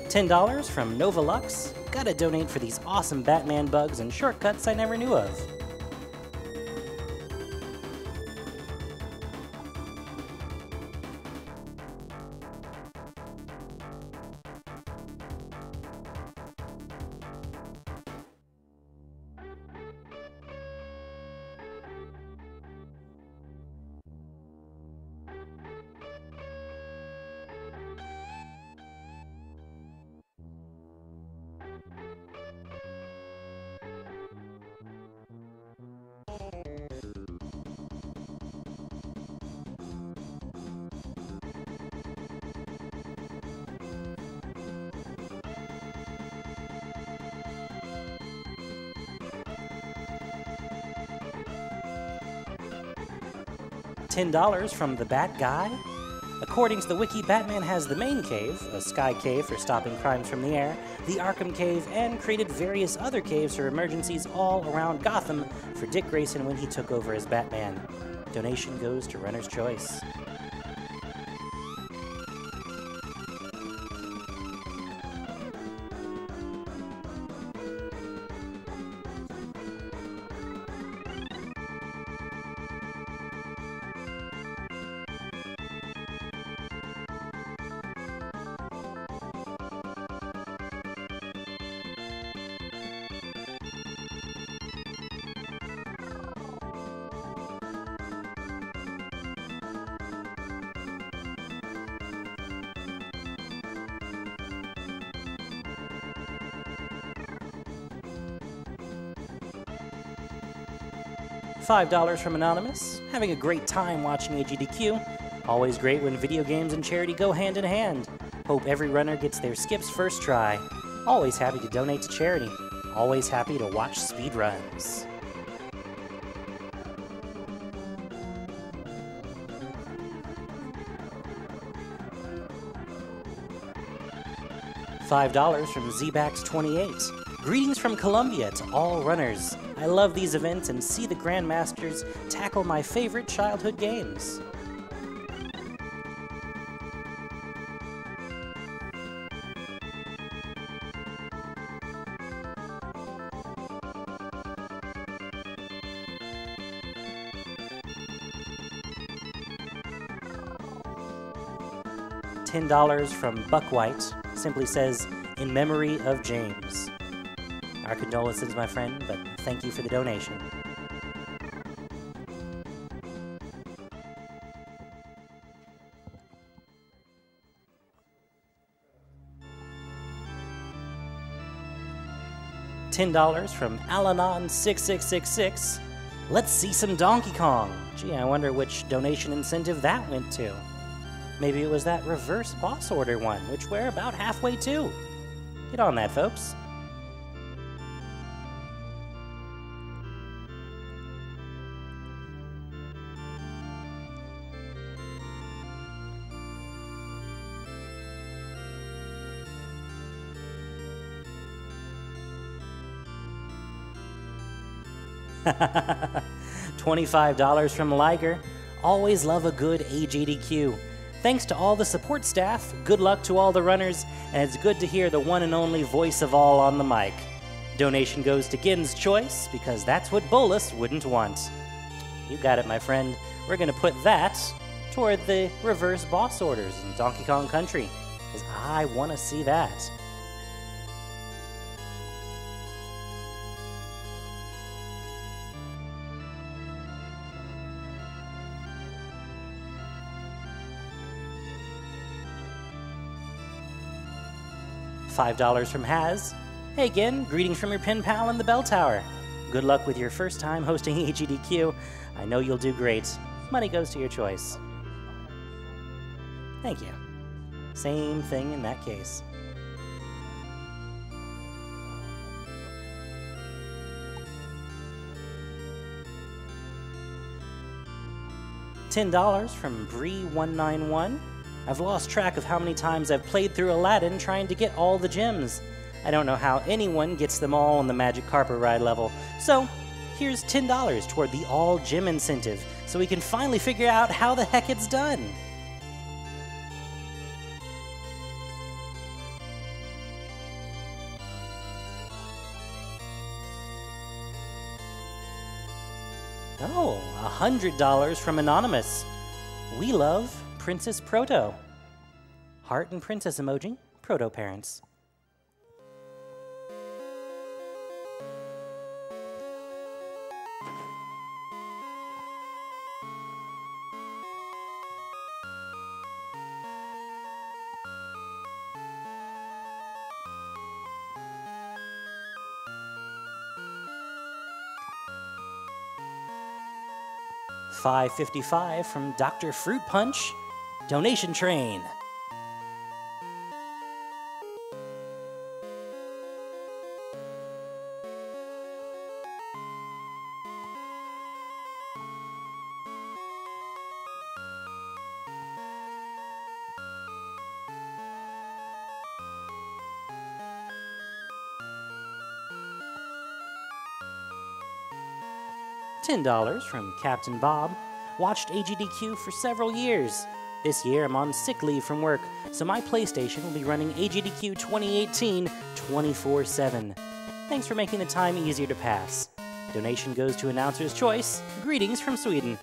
$10 from Novalux. Gotta donate for these awesome Batman bugs and shortcuts I never knew of. $10 from the Bat Guy. According to the wiki, Batman has the main cave, a sky cave for stopping crimes from the air, the Arkham Cave, and created various other caves for emergencies all around Gotham for Dick Grayson when he took over as Batman. Donation goes to Runner's Choice. $5 from Anonymous. Having a great time watching AGDQ. Always great when video games and charity go hand in hand. Hope every runner gets their skips first try. Always happy to donate to charity. Always happy to watch speedruns. $5 from Zbax28. Greetings from Colombia to all runners. I love these events and see the Grandmasters tackle my favorite childhood games. $10 from Buckwhite. Simply says, in memory of James. Our condolences, my friend, but thank you for the donation. $10 from Alanon6666. Let's see some Donkey Kong. Gee, I wonder which donation incentive that went to. Maybe it was that reverse boss order one, which we're about halfway to. Get on that, folks. $25 from Liger. Always love a good AGDQ. Thanks to all the support staff, good luck to all the runners, and it's good to hear the one and only voice of all on the mic. Donation goes to Gin's Choice, because that's what Bolus wouldn't want. You got it, my friend. We're going to put that toward the reverse boss orders in Donkey Kong Country, because I want to see that. $5 from Haz. Hey Gin, greetings from your pen pal in the bell tower. Good luck with your first time hosting AGDQ. I know you'll do great. Money goes to your choice. Thank you. Same thing in that case. $10 from Bree191. I've lost track of how many times I've played through Aladdin trying to get all the gems. I don't know how anyone gets them all on the Magic Carpet Ride level. So, here's $10 toward the all gem incentive, so we can finally figure out how the heck it's done. Oh, $100 from Anonymous. We love Princess Proto. Heart and princess emoji, Proto parents. $5.55 from Dr. Fruit Punch. Donation train. $10 from Captain Bob. Watched AGDQ for several years. This year I'm on sick leave from work, so my PlayStation will be running AGDQ 2018 24/7. Thanks for making the time easier to pass. Donation goes to Announcer's Choice. Greetings from Sweden.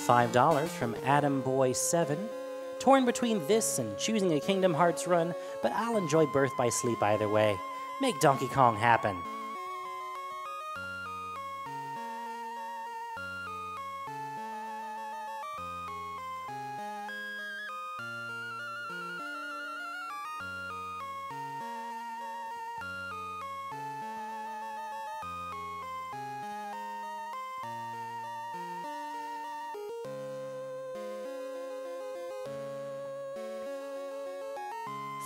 $5 from Adam Boy 7. Torn between this and choosing a Kingdom Hearts run, but I'll enjoy Birth by Sleep either way. Make Donkey Kong happen.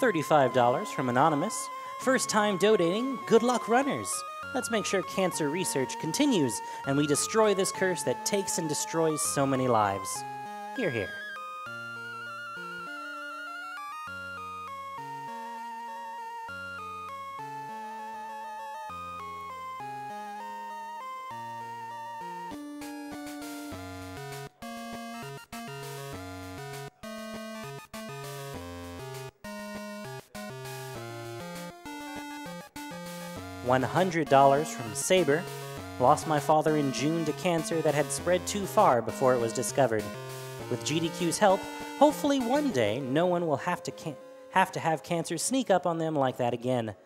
$35 from Anonymous. First time donating, good luck runners. Let's make sure cancer research continues and we destroy this curse that takes and destroys so many lives. Hear, hear. $100 from Saber. Lost my father in June to cancer that had spread too far before it was discovered. With GDQ's help, hopefully one day no one will have to have cancer sneak up on them like that again.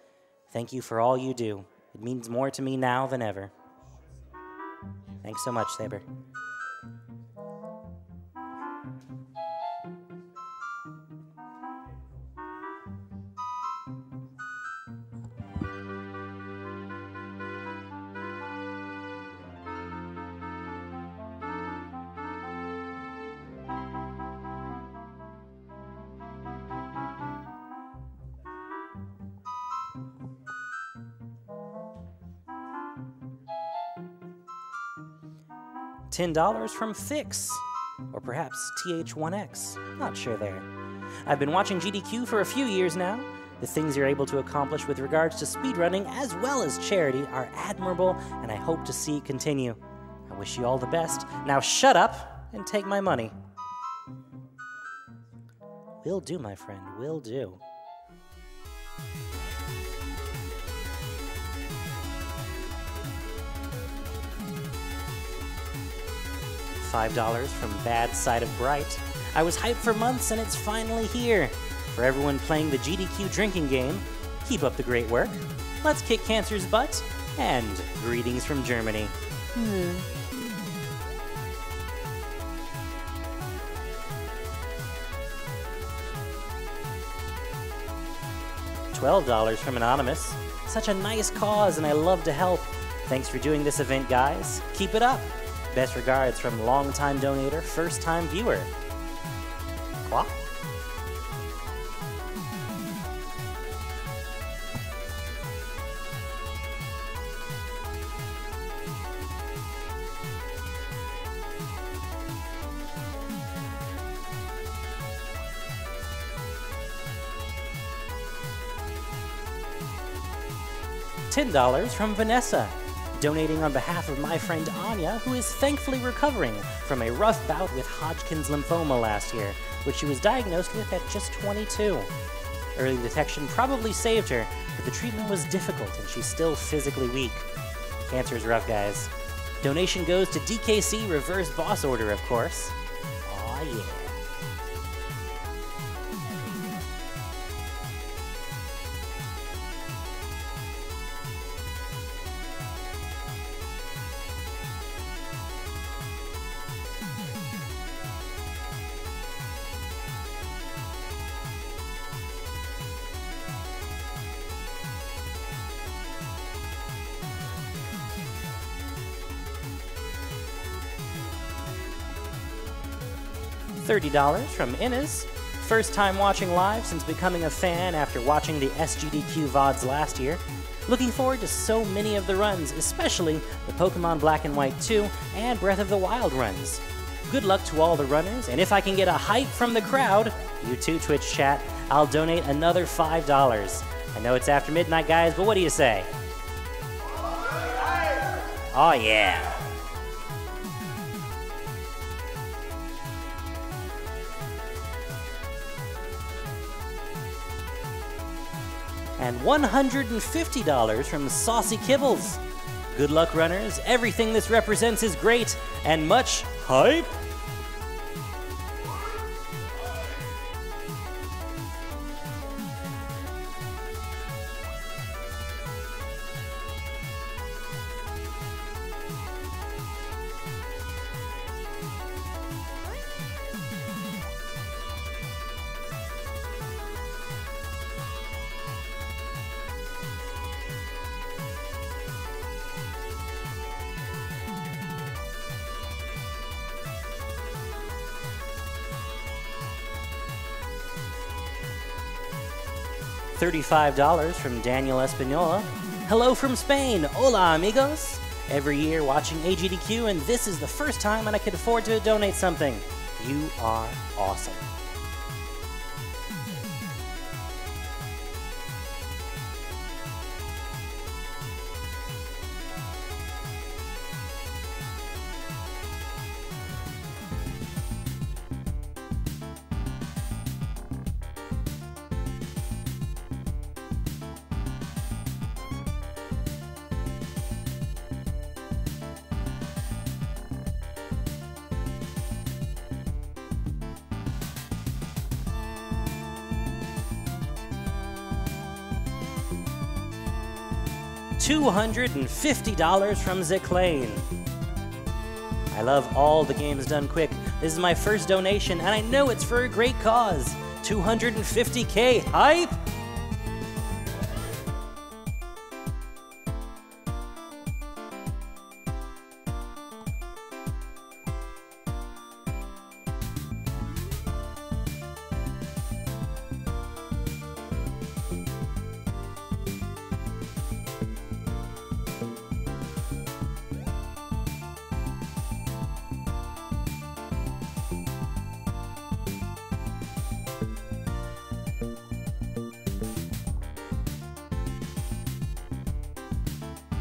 Thank you for all you do. It means more to me now than ever. Thanks so much, Saber. $10 from Fix, or perhaps TH1X, not sure there. I've been watching GDQ for a few years now. The things you're able to accomplish with regards to speedrunning as well as charity are admirable, and I hope to see it continue. I wish you all the best. Now shut up and take my money. Will do, my friend, will do. $5 from Bad Side of Bright. I was hyped for months and it's finally here. For everyone playing the GDQ drinking game, keep up the great work. Let's kick cancer's butt, and greetings from Germany. $12 from Anonymous. Such a nice cause and I love to help. Thanks for doing this event, guys. Keep it up. Best regards from longtime donator, first-time viewer. Quoi? $10 from Vanessa, donating on behalf of my friend Anya, who is thankfully recovering from a rough bout with Hodgkin's lymphoma last year, which she was diagnosed with at just 22. Early detection probably saved her, but the treatment was difficult and she's still physically weak. Cancer's rough, guys. Donation goes to DKC Reverse Boss Order, of course. Aw, yeah. $30 from Inez. First time watching live since becoming a fan after watching the SGDQ VODs last year. Looking forward to so many of the runs, especially the Pokemon Black and White 2 and Breath of the Wild runs. Good luck to all the runners, and if I can get a hype from the crowd, you too, Twitch chat, I'll donate another $5. I know it's after midnight, guys, but what do you say? Oh yeah. And $150 from Saucy Kibbles. Good luck, runners. Everything this represents is great, and much hype. $35 from Daniel Espinola. Hello from Spain. Hola, amigos. Every year watching AGDQ, and this is the first time I could afford to donate something. You are awesome. $250 from Ziclane. I love all the games done quick. This is my first donation, and I know it's for a great cause. $250K hype!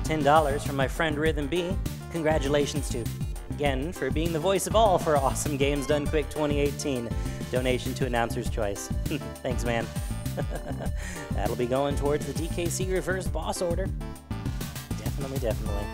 $10 from my friend Rhythm B. Congratulations to, again, for being the voice of all for Awesome Games Done Quick 2018. Donation to Announcer's Choice. Thanks, man. That'll be going towards the DKC reverse boss order. Definitely, definitely.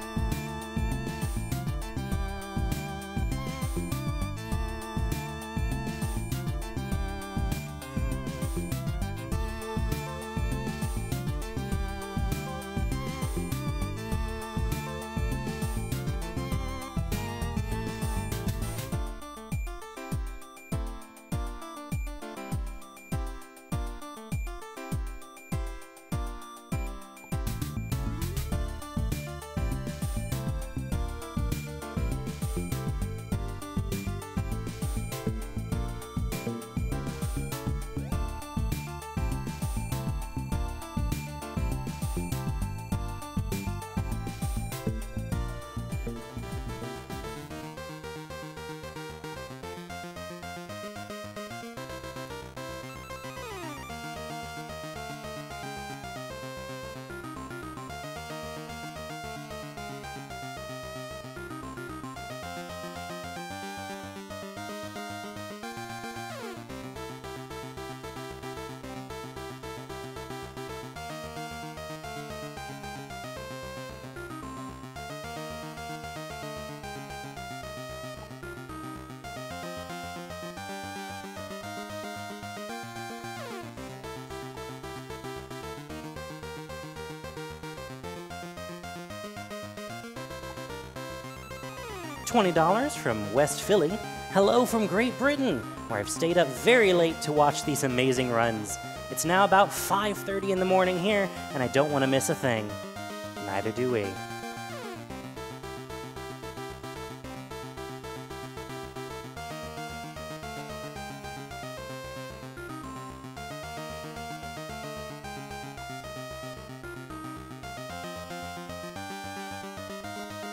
$20 from West Philly. Hello from Great Britain, where I've stayed up very late to watch these amazing runs. It's now about 5:30 in the morning here, and I don't want to miss a thing. Neither do we.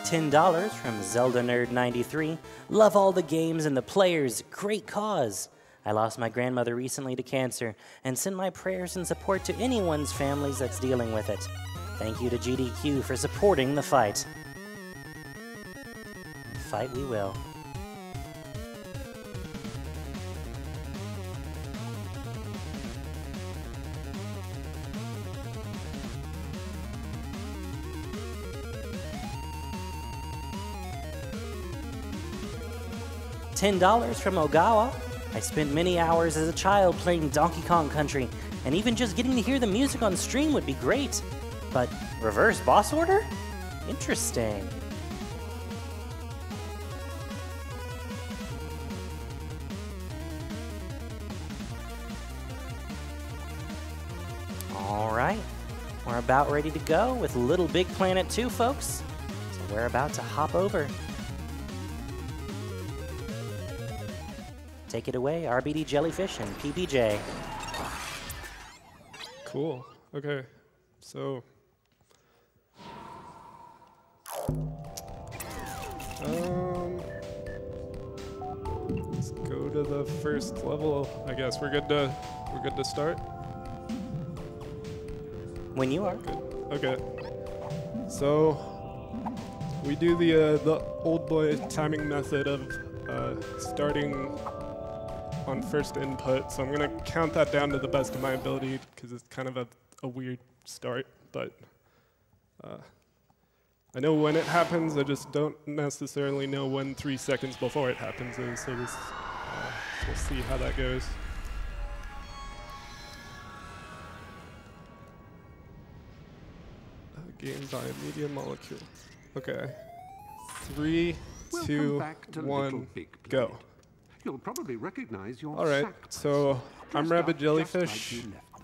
$10 from Zelda Nerd 93. Love all the games and the players. Great cause. I lost my grandmother recently to cancer and send my prayers and support to anyone's families that's dealing with it. Thank you to GDQ for supporting the fight. Fight we will. $10 from Ogawa. I spent many hours as a child playing Donkey Kong Country, and even just getting to hear the music on stream would be great. But reverse boss order? Interesting. All right, we're about ready to go with Little Big Planet 2, folks. So we're about to hop over. Take it away, RBD Jellyfish and PPJ. Cool. Okay. So. Let's go to the first level. I guess we're good to start. When you are. Good. Okay. So we do the old boy timing method of starting on first input, so I'm going to count that down to the best of my ability because it's kind of a weird start, but I know when it happens, I just don't necessarily know when 3 seconds before it happens is, so this, we'll see how that goes. Game by Media Molecule. Okay. 3, 2, 1, go. You'll probably recognize your All right, so I'm Rabbit Jellyfish.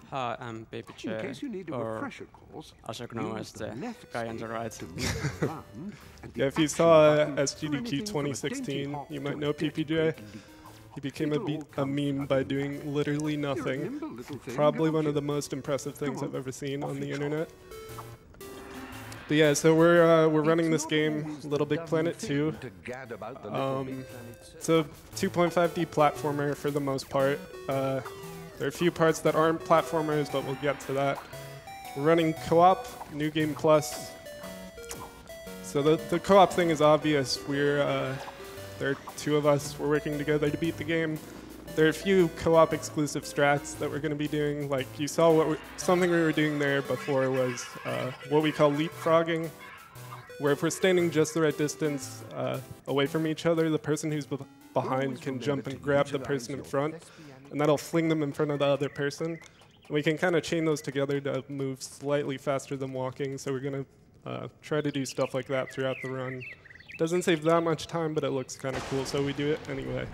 Hi, I'm Baby J, In case you need a or refresher course, also known as the guy on the right. Yeah, if you saw SGDQ 2016, you might know PPJ. He became a meme by doing literally nothing. Probably one of the most impressive things I've ever seen on the internet. But yeah, so we're running this game, Little Big Planet 2. It's a 2.5D platformer for the most part. There are a few parts that aren't platformers, but we'll get to that. We're running co-op, New Game Plus. So the co-op thing is obvious. There are two of us. We're working together to beat the game. There are a few co-op exclusive strats that we're going to be doing. Like you saw, something we were doing there before was what we call leapfrogging, where if we're standing just the right distance away from each other, the person who's behind can jump and grab the person in front, and that'll fling them in front of the other person. And we can kind of chain those together to move slightly faster than walking, so we're going to try to do stuff like that throughout the run. Doesn't save that much time, but it looks kind of cool, so we do it anyway.